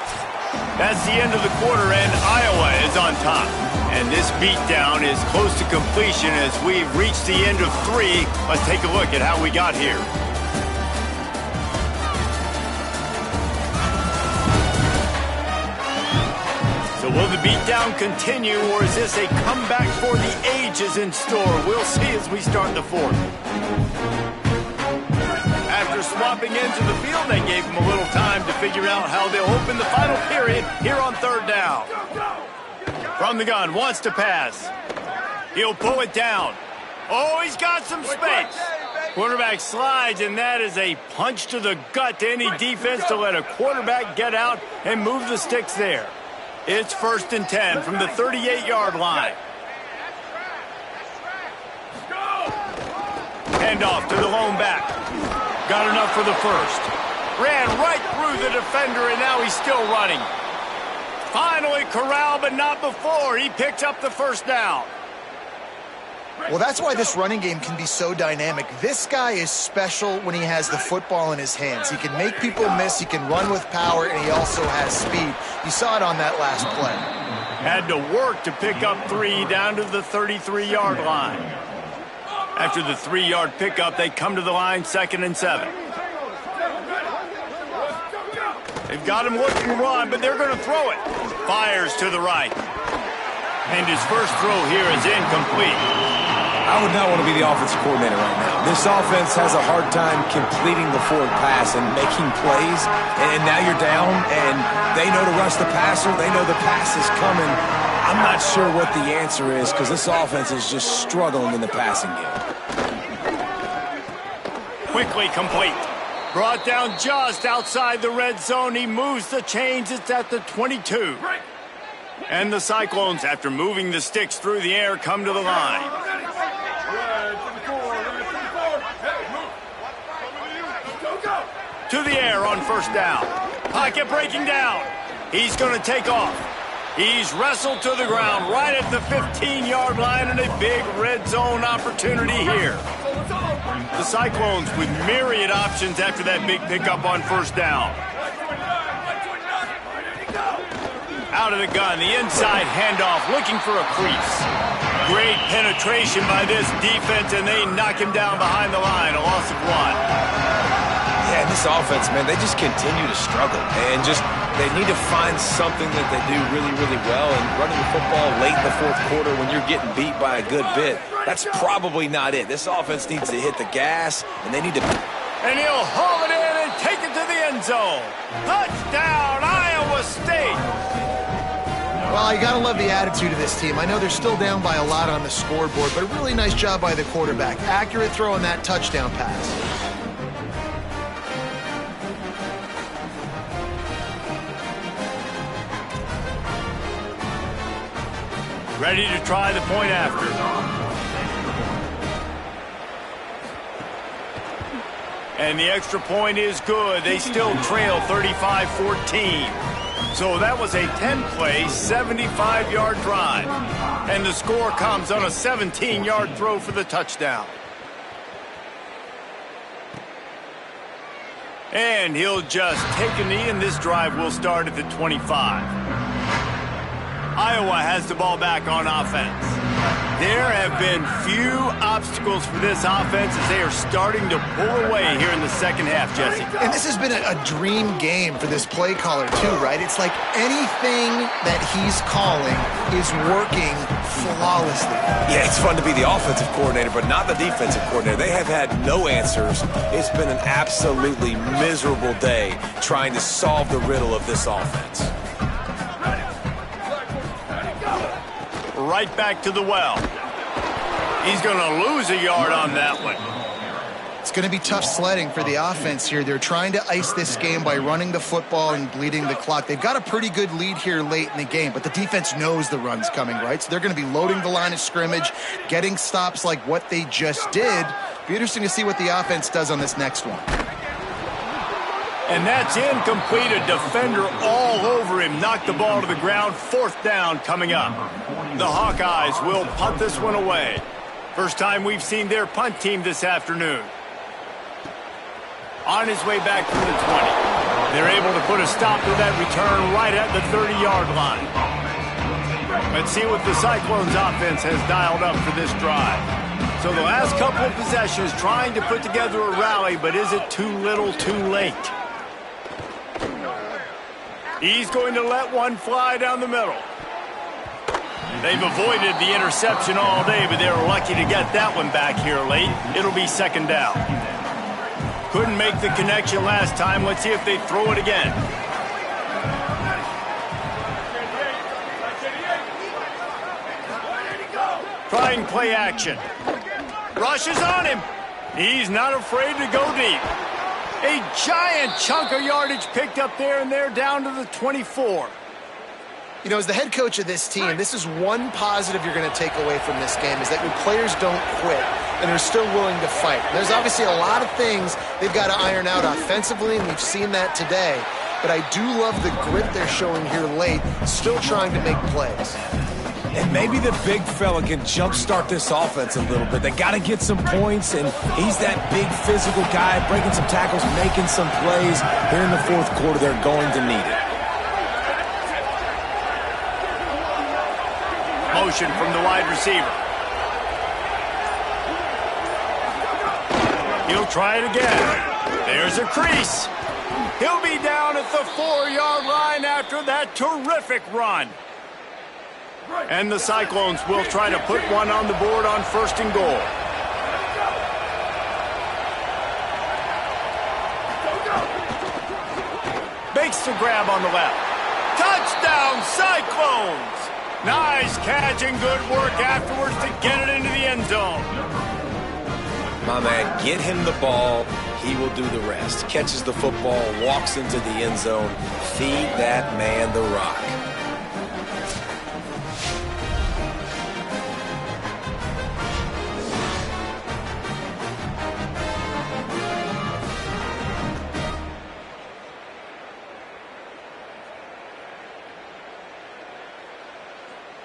That's the end of the quarter, and Iowa is on top. And this beatdown is close to completion as we've reached the end of 3. Let's take a look at how we got here. So will the beatdown continue, or is this a comeback for the ages in store? We'll see as we start the 4th. After swapping into the field, they gave him a little time to figure out how they'll open the final period here on 3rd down. From the gun, wants to pass. He'll pull it down. Oh, he's got some space. Quarterback slides, and that is a punch to the gut to any defense to let a quarterback get out and move the sticks there. It's 1st and 10 from the 38-yard line. Handoff to the lone back. Got enough for the 1st. Ran right through the defender, and now he's still running. Finally corralled, but not before. He picks up the 1st down. Well, that's why this running game can be so dynamic. This guy is special when he has the football in his hands. He can make people miss, he can run with power, and he also has speed. You saw it on that last play. Had to work to pick up 3 down to the 33-yard line. After the 3-yard pickup, they come to the line 2nd and 7. They've got him looking to run, but they're going to throw it. Fires to the right. And his first throw here is incomplete. I would not want to be the offensive coordinator right now. This offense has a hard time completing the forward pass and making plays, and now you're down, and they know to rush the passer. They know the pass is coming. I'm not sure what the answer is because this offense is just struggling in the passing game. Quickly complete. Brought down just outside the red zone. He moves the chains. It's at the 22. And the Cyclones, after moving the sticks through the air, come to the line. To the air on 1st down. Pocket breaking down. He's going to take off. He's wrestled to the ground right at the 15-yard line, and a big red zone opportunity here. The Cyclones with myriad options after that big pickup on 1st down. Out of the gun, the inside handoff, looking for a crease. Great penetration by this defense, and they knock him down behind the line, a loss of 1. Yeah, this offense, man, they just continue to struggle. And they need to find something that they do really, really well. And running the football late in the 4th quarter when you're getting beat by a good bit, that's probably not it. This offense needs to hit the gas, and they need to... And he'll haul it in and take it to the end zone. Touchdown, Iowa State! Well, you got to love the attitude of this team. I know they're still down by a lot on the scoreboard, but a really nice job by the quarterback. Accurate throw on that touchdown pass. Ready to try the point after. And the extra point is good. They still trail 35-14. So that was a 10-play, 75-yard drive. And the score comes on a 17-yard throw for the touchdown. And he'll just take a knee, and this drive will start at the 25. Iowa has the ball back on offense. There have been few obstacles for this offense as they are starting to pull away here in the second half, Jesse. And this has been a dream game for this play caller, too, right? It's like anything that he's calling is working flawlessly. Yeah, it's fun to be the offensive coordinator, but not the defensive coordinator. They have had no answers. It's been an absolutely miserable day trying to solve the riddle of this offense. Right back to the well. He's going to lose a yard on that one. It's going to be tough sledding for the offense here. They're trying to ice this game by running the football and bleeding the clock. They've got a pretty good lead here late in the game, but the defense knows the run's coming, right? So they're going to be loading the line of scrimmage, getting stops like what they just did. Be interesting to see what the offense does on this next one. And that's incomplete. A defender all over him. Knocked the ball to the ground. Fourth down coming up. The Hawkeyes will punt this one away. First time we've seen their punt team this afternoon. On his way back from the 20. They're able to put a stop to that return right at the 30-yard line. Let's see what the Cyclones offense has dialed up for this drive. So the last couple of possessions trying to put together a rally, but is it too little, too late? He's going to let one fly down the middle. They've avoided the interception all day, but they were lucky to get that one back here late. It'll be second down. Couldn't make the connection last time. Let's see if they throw it again. Trying play action. Rushes on him. He's not afraid to go deep. A giant chunk of yardage picked up there, and they're down to the 24. You know, as the head coach of this team, this is one positive you're going to take away from this game, is that your players don't quit and are still willing to fight. There's obviously a lot of things they've got to iron out offensively, and we've seen that today. But I do love the grit they're showing here late, still trying to make plays. And maybe the big fella can jumpstart this offense a little bit. They got to get some points, and he's that big physical guy, breaking some tackles, making some plays. Here in the fourth quarter, they're going to need it. Motion from the wide receiver. He'll try it again. There's a crease. He'll be down at the 4-yard line after that terrific run. And the Cyclones will try to put one on the board on first and goal. Makes the grab on the left. Touchdown, Cyclones! Nice catch and good work afterwards to get it into the end zone. My man, get him the ball. He will do the rest. Catches the football, walks into the end zone. Feed that man the rock.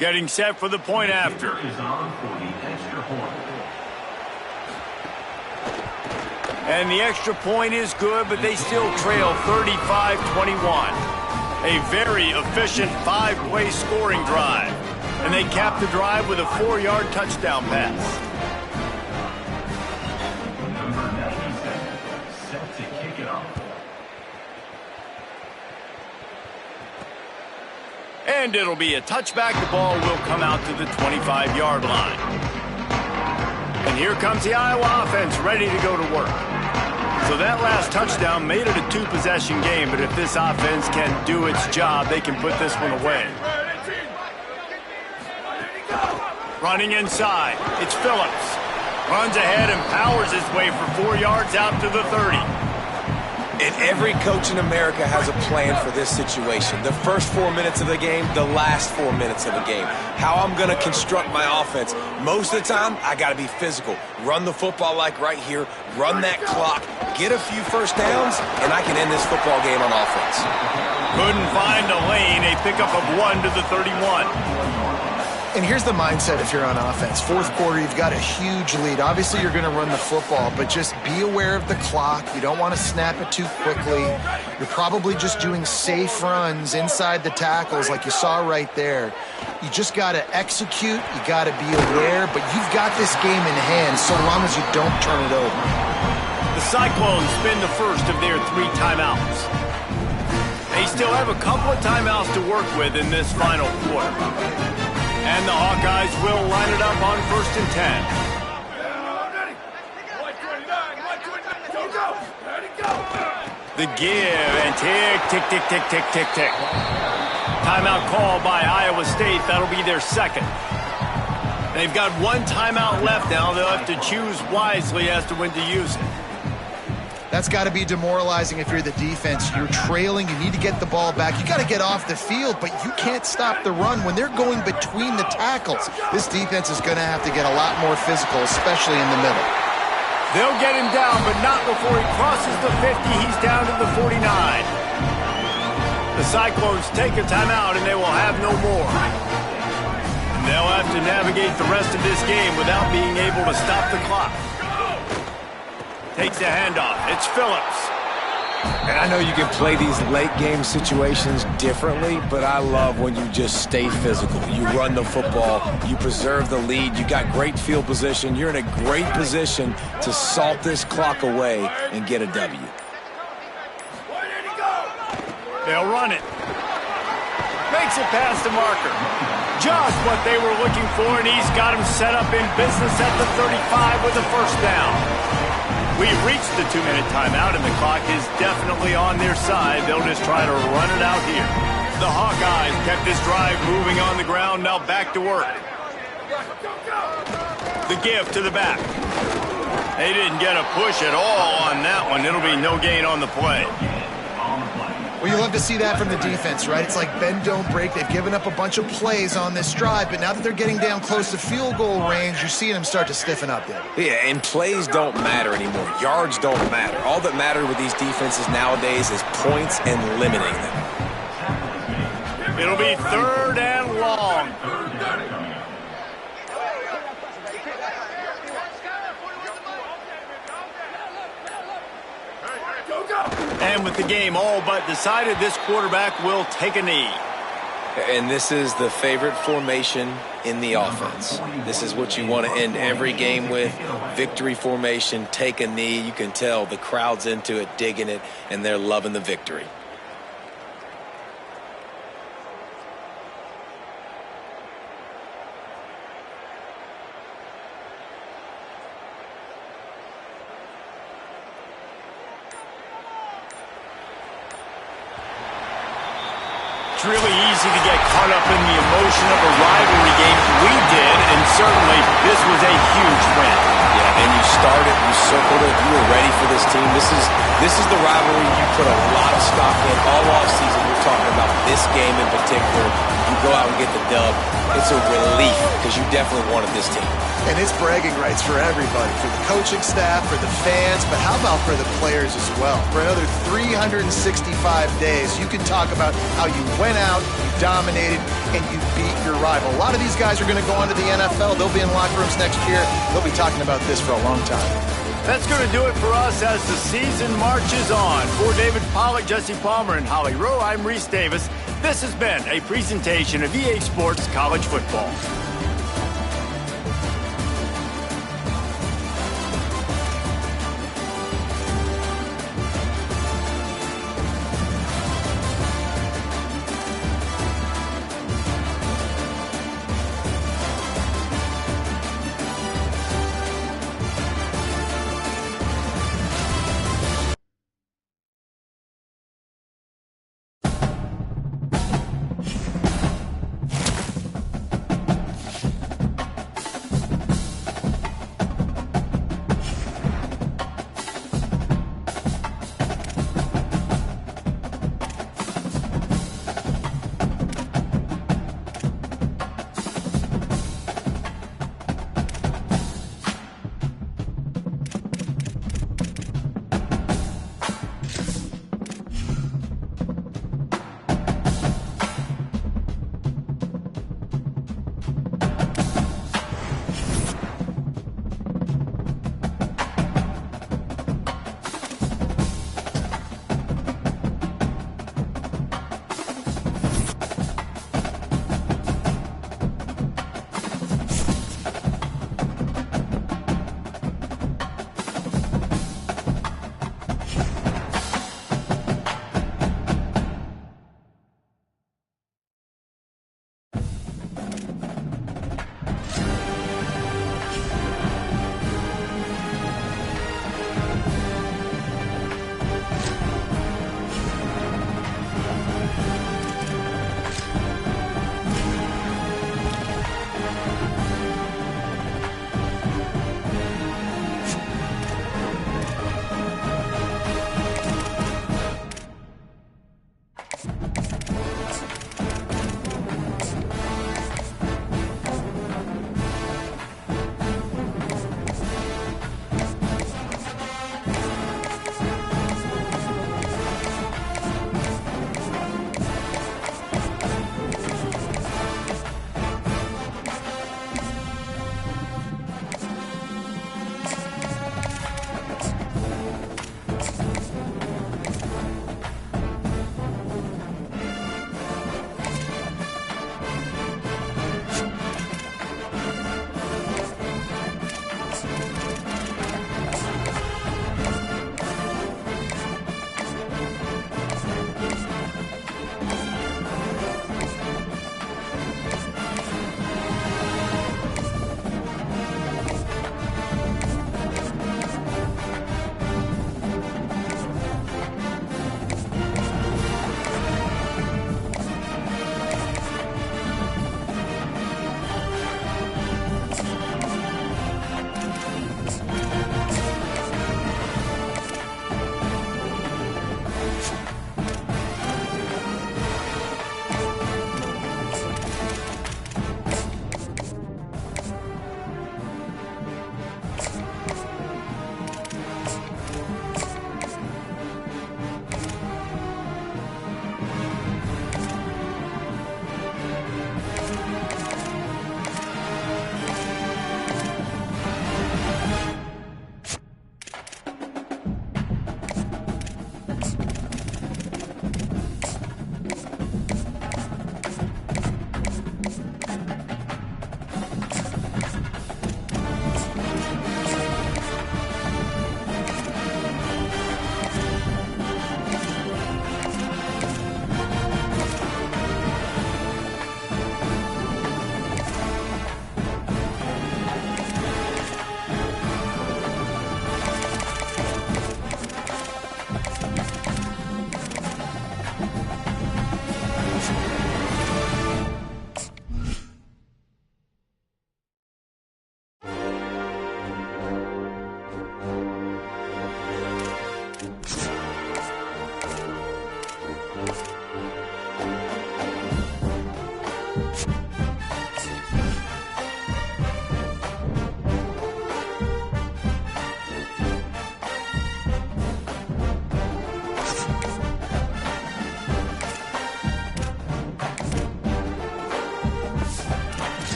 Getting set for the point after. And the extra point is good, but they still trail 35-21. A very efficient 5-play scoring drive. And they cap the drive with a 4-yard touchdown pass. Set to kick it off. And it'll be a touchback. The ball will come out to the 25-yard line. And here comes the Iowa offense ready to go to work. So that last touchdown made it a 2-possession game, but if this offense can do its job, they can put this one away. Running inside, it's Phillips. Runs ahead and powers his way for 4 yards out to the 30. And every coach in America has a plan for this situation. The first 4 minutes of the game, the last 4 minutes of the game. How I'm going to construct my offense. Most of the time, I got to be physical. Run the football like right here. Run that clock. get a few first downs, and I can end this football game on offense. Couldn't find a lane. A pickup of 1 to the 31. And here's the mindset if you're on offense. Fourth quarter, you've got a huge lead. Obviously, you're going to run the football, but just be aware of the clock. You don't want to snap it too quickly. You're probably just doing safe runs inside the tackles like you saw right there. You just got to execute. You got to be aware, but you've got this game in hand so long as you don't turn it over. The Cyclones spend the first of their 3 timeouts. They still have a couple of timeouts to work with in this final quarter. And the Hawkeyes will line it up on 1st and 10. The give and tick, tick, tick, tick, tick, tick, tick. Timeout called by Iowa State. That'll be their second. They've got 1 timeout left now. They'll have to choose wisely as to when to use it. That's got to be demoralizing if you're the defense. You're trailing. You need to get the ball back. You got to get off the field, but you can't stop the run when they're going between the tackles. This defense is going to have to get a lot more physical, especially in the middle. They'll get him down, but not before he crosses the 50. He's down to the 49. The Cyclones take a timeout, and they will have no more. And they'll have to navigate the rest of this game without being able to stop the clock. Takes the handoff. It's Phillips. And I know you can play these late-game situations differently, but I love when you just stay physical. You run the football. You preserve the lead. You got great field position. You're in a great position to salt this clock away and get a W. They'll run it. Makes it past the marker. Just what they were looking for, and he's got him set up in business at the 35 with a first down. We've reached the 2-minute timeout, and the clock is definitely on their side. They'll just try to run it out here. The Hawkeyes kept this drive moving on the ground. Now back to work. The give to the back. They didn't get a push at all on that one. It'll be no gain on the play. Well, you love to see that from the defense, right? It's like bend, don't break. They've given up a bunch of plays on this drive, but now that they're getting down close to field goal range, you're seeing them start to stiffen up there. Yeah, and plays don't matter anymore. Yards don't matter. All that matters with these defenses nowadays is points and limiting them. It'll be 3rd and long. And with the game all but decided, this quarterback will take a knee. And this is the favorite formation in the offense. This is what you want to end every game with. Victory formation, take a knee. You can tell the crowd's into it, digging it, and they're loving the victory. It's really easy to get caught up in the emotion of a rivalry game. We did, and certainly this was a huge win. Yeah, and you started, you circled it, you were ready for this team. This is the rivalry you put a lot of stock in all offseason. We're talking about this game in particular. You go out and get the dub. It's a relief because you definitely wanted this team. And it's bragging rights for everybody, for the coaching staff, for the fans, but how about for the players as well? For another 365 days, you can talk about how you went out, you dominated, and you beat your rival. A lot of these guys are going to go on to the NFL. They'll be in locker rooms next year. They'll be talking about this for a long time. That's going to do it for us as the season marches on. For David Pollack, Jesse Palmer, and Holly Rowe, I'm Reese Davis. This has been a presentation of EA Sports College Football.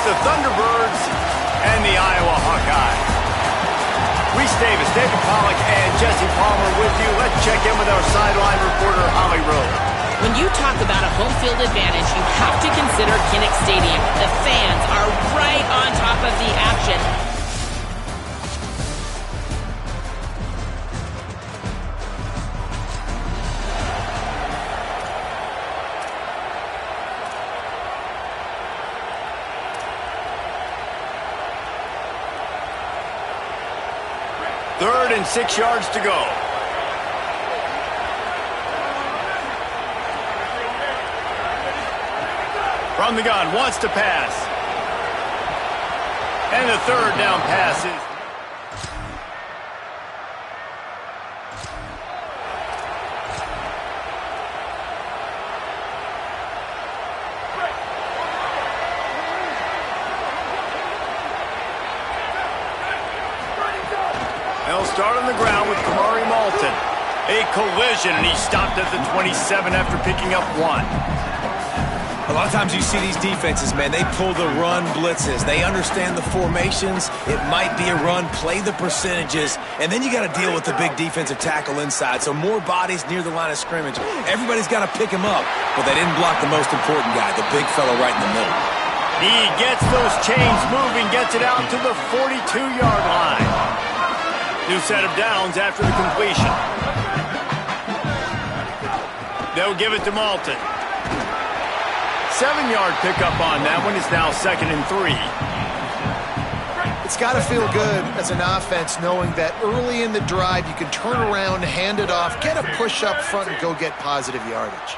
the Thunderbirds and the Iowa Hawkeyes. Reese Davis, David Pollack, and Jesse Palmer with you. Let's check in with our sideline reporter, Holly Rowe. When you talk about a home field advantage, you have to consider Kinnick Stadium. The fans are right on top of the action. Third and 6 yards to go. From the gun, wants to pass. And the third down pass is... They'll start on the ground with Kamari Malton. A collision, and he stopped at the 27 after picking up 1. A lot of times you see these defenses, man, they pull the run blitzes. They understand the formations. It might be a run, play the percentages, and then you got to deal with the big defensive tackle inside. So more bodies near the line of scrimmage. Everybody's got to pick him up, but they didn't block the most important guy, the big fellow right in the middle. He gets those chains moving, gets it out to the 42-yard line. New set of downs after the completion. They'll give it to Malton. 7-yard pickup on that one. Is now 2nd and 3. It's got to feel good as an offense knowing that early in the drive you can turn around, hand it off, get a push up front, and go get positive yardage.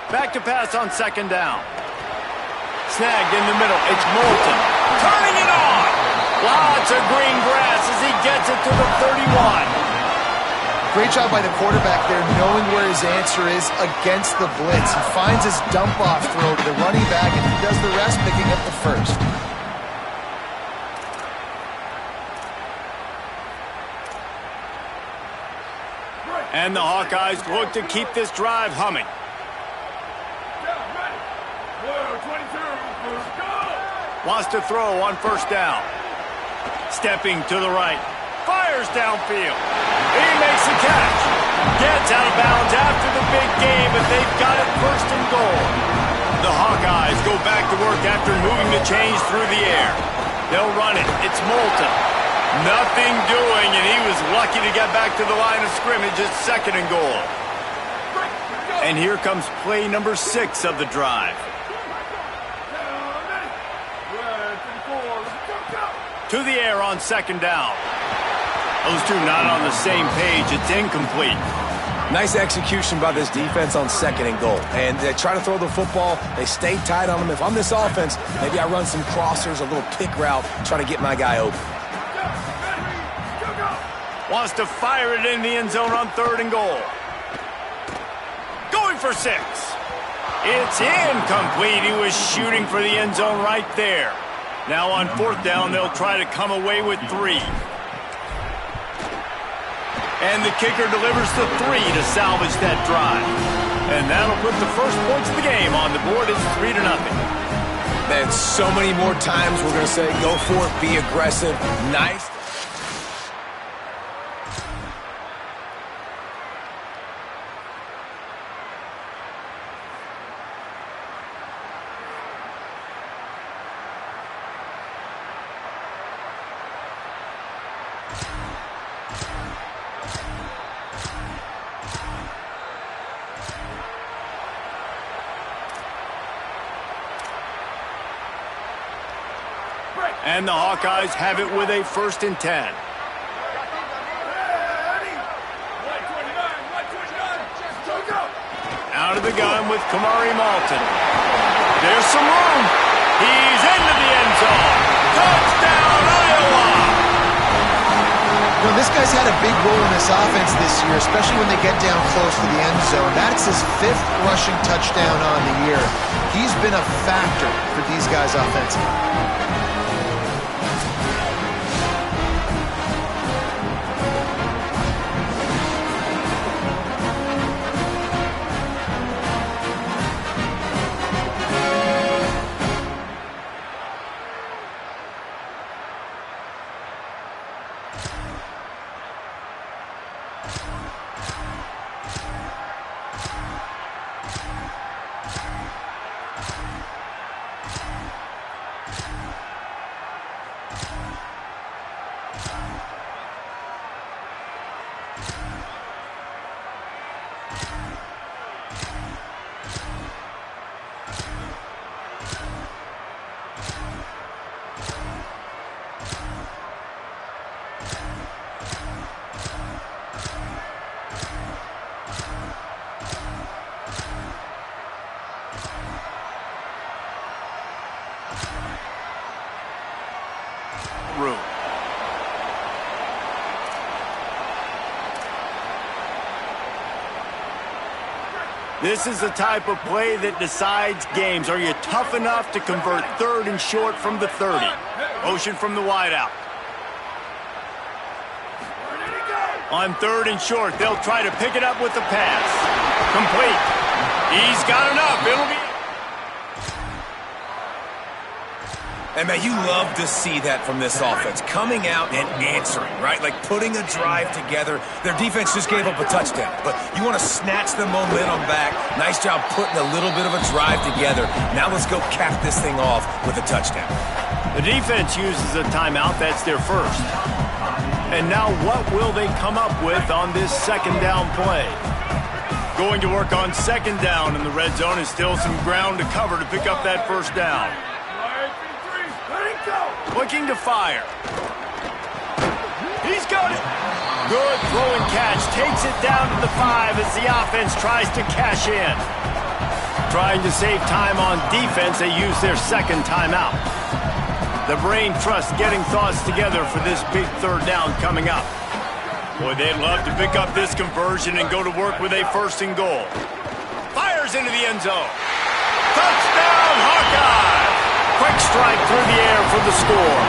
Back to pass on 2nd down. Snagged in the middle. It's Malton. Turning it on. Lots of green grass as he gets it to the 31. Great job by the quarterback there, knowing where his answer is against the blitz. He finds his dump-off throw to the running back, and he does the rest, picking up the first. And the Hawkeyes look to keep this drive humming. Wants to throw on 1st down. Stepping to the right. Fires downfield. He makes the catch. Gets out of bounds after the big game, but they've got it 1st and goal. The Hawkeyes go back to work after moving the chains through the air. They'll run it. It's Malton. Nothing doing, and he was lucky to get back to the line of scrimmage at 2nd and goal. And here comes play number 6 of the drive. To the air on 2nd down. Those two not on the same page. It's incomplete. Nice execution by this defense on 2nd and goal. And they try to throw the football. They stay tight on them. If I'm this offense, maybe I run some crossers, a little pick route, try to get my guy open. Wants to fire it in the end zone on 3rd and goal. Going for 6. It's incomplete. He was shooting for the end zone right there. Now on 4th down, they'll try to come away with 3. And the kicker delivers the 3 to salvage that drive. And that'll put the first points of the game on the board. It's 3-0. Man, so many more times we're going to say, go for it, be aggressive, nice. And the Hawkeyes have it with a 1st and 10. Out of the gun with Kamari Malton. There's some room. He's into the end zone. Touchdown, Iowa! You know, this guy's had a big role in this offense this year, especially when they get down close to the end zone. That's his 5th rushing touchdown on the year. He's been a factor for these guys offensively. room. This is the type of play that decides games. Are you tough enough to convert 3rd and short from the 30? Motion from the wideout. On 3rd and short, they'll try to pick it up with the pass. Complete. He's got enough. It'll be... And, man, you love to see that from this offense. Coming out and answering, right? Like putting a drive together. Their defense just gave up a touchdown. But you want to snatch the momentum back. Nice job putting a little bit of a drive together. Now let's go cap this thing off with a touchdown. The defense uses a timeout. That's their first. And now what will they come up with on this 2nd down play? Going to work on 2nd down in the red zone is still some ground to cover to pick up that 1st down. Looking to fire. He's got it. Good throw and catch. Takes it down to the 5 as the offense tries to cash in. Trying to save time on defense, they use their 2nd timeout. The brain trust getting thoughts together for this big 3rd down coming up. Boy, they'd love to pick up this conversion and go to work with a 1st and goal. Fires into the end zone. Touchdown, Hawkeye! Quick strike through the air for the score.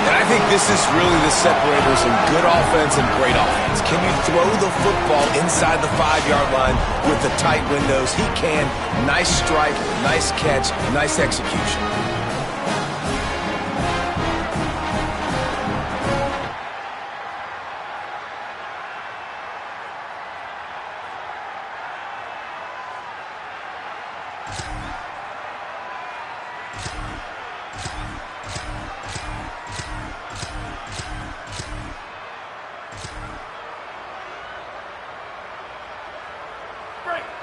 And I think this is really the separators in good offense and great offense. Can you throw the football inside the 5-yard line with the tight windows? He can. Nice strike, nice catch, nice execution.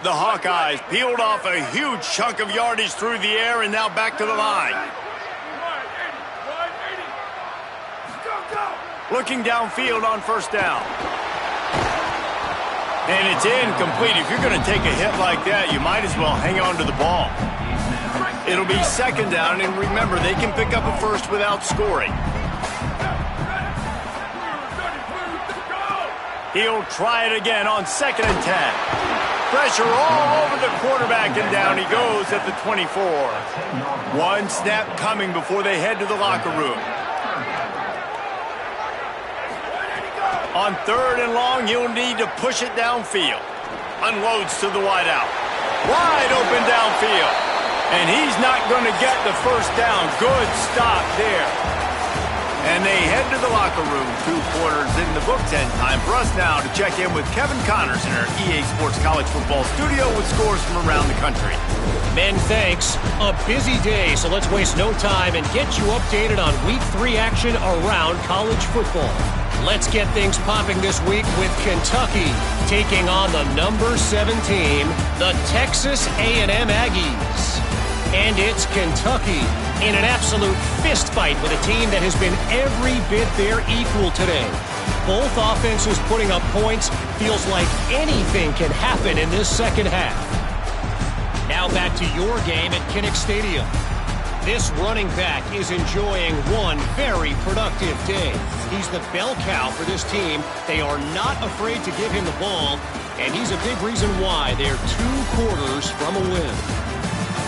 The Hawkeyes peeled off a huge chunk of yardage through the air and now back to the line. Looking downfield on 1st down. And it's incomplete. If you're going to take a hit like that, you might as well hang on to the ball. It'll be 2nd down, and remember, they can pick up a 1st without scoring. He'll try it again on 2nd and 10. Pressure all over the quarterback, and down he goes at the 24. One snap coming before they head to the locker room. On 3rd and long, he'll need to push it downfield. Unloads to the wideout. Wide open downfield. And he's not going to get the 1st down. Good stop there. And they head to the locker room. 2 quarters in the books, and time for us now to check in with Kevin Connors in our EA Sports College Football studio with scores from around the country. Men, thanks. A busy day, so let's waste no time and get you updated on Week 3 action around college football. Let's get things popping this week with Kentucky taking on the number 7 team, the Texas A&M Aggies. And it's Kentucky in an absolute fist fight with a team that has been every bit their equal today. Both offenses putting up points. Feels like anything can happen in this 2nd half. Now back to your game at Kinnick Stadium. This running back is enjoying one very productive day. He's the bell cow for this team. They are not afraid to give him the ball, and he's a big reason why they're 2 quarters from a win.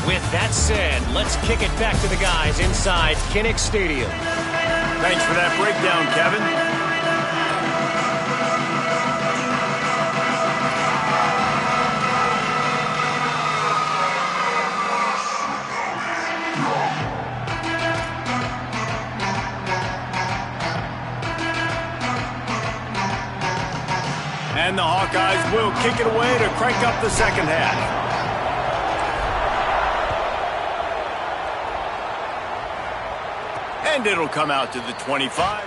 With that said, let's kick it back to the guys inside Kinnick Stadium. Thanks for that breakdown, Kevin. And the Hawkeyes will kick it away to crank up the 2nd half. And it'll come out to the 25.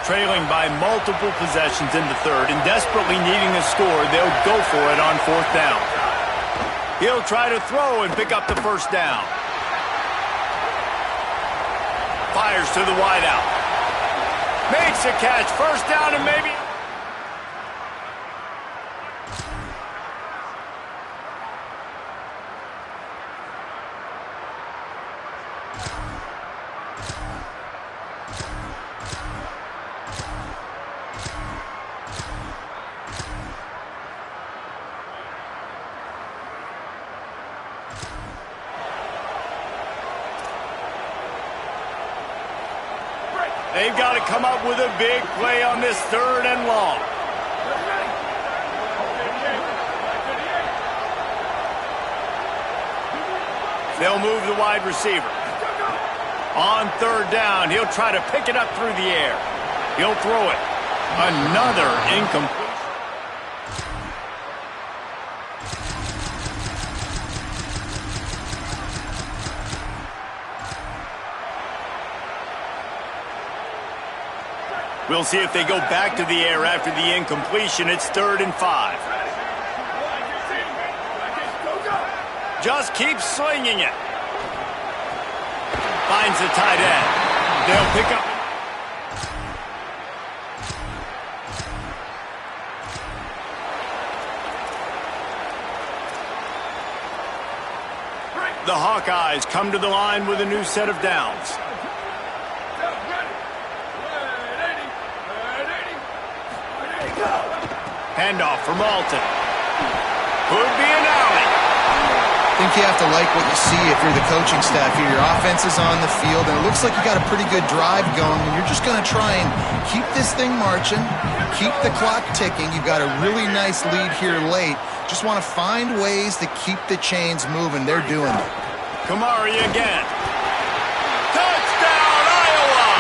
Trailing by multiple possessions in the 3rd and desperately needing a score, they'll go for it on 4th down. He'll try to throw and pick up the 1st down. Fires to the wideout. Makes a catch. First down and maybe... They've got to come up with a big play on this 3rd and long. They'll move the wide receiver. On 3rd down, he'll try to pick it up through the air. He'll throw it. Another incomplete. We'll see if they go back to the air after the incompletion. It's 3rd and 5. Just keep slinging it. Finds the tight end. They'll pick up. The Hawkeyes come to the line with a new set of downs. Handoff for Malton. Could be an alley. I think you have to like what you see if you're the coaching staff here. Your offense is on the field, and it looks like you got a pretty good drive going, and you're just going to try and keep this thing marching, keep the clock ticking. You've got a really nice lead here late. Just want to find ways to keep the chains moving. They're doing it. Kamari again. Touchdown, Iowa!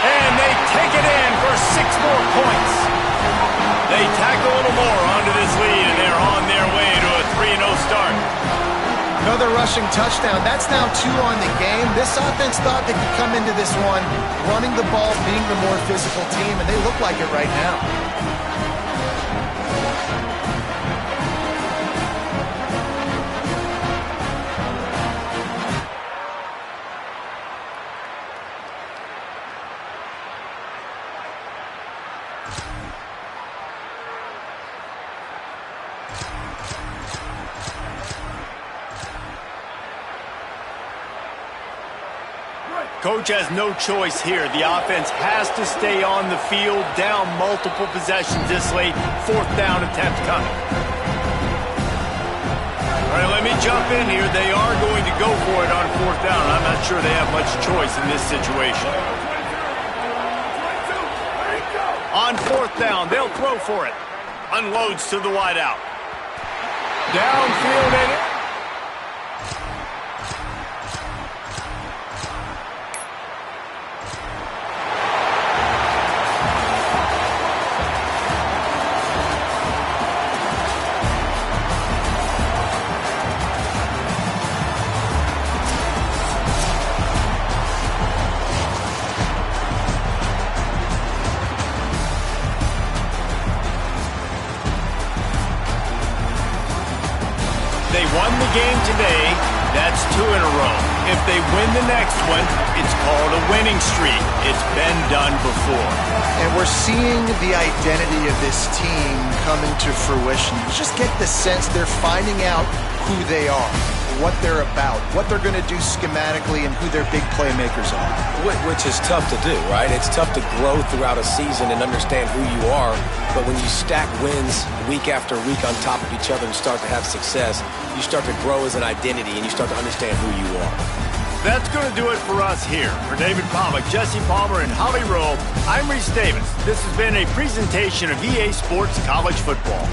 And they take it in for 6 more points. They tack a little more onto this lead, and they're on their way to a 3-0 start. Another rushing touchdown. That's now 2 on the game. This offense thought they could come into this one running the ball, being the more physical team, and they look like it right now. Coach has no choice here. The offense has to stay on the field, down multiple possessions this late. 4th down attempt coming. All right, let me jump in here. They are going to go for it on 4th down. I'm not sure they have much choice in this situation. On 4th down, they'll throw for it. Unloads to the wideout. Downfield and they won the game today. That's 2 in a row. If they win the next one, it's called a winning streak. It's been done before. And we're seeing the identity of this team come into fruition. You just get the sense they're finding out who they are, what they're about, what they're going to do schematically, and who their big playmakers are. Which is tough to do, right? It's tough to grow throughout a season and understand who you are. But when you stack wins week after week on top of each other and start to have success, you start to grow as an identity and you start to understand who you are. That's going to do it for us here. For David Pollack, Jesse Palmer, and Holly Rowe, I'm Reese Davis. This has been a presentation of EA Sports College Football.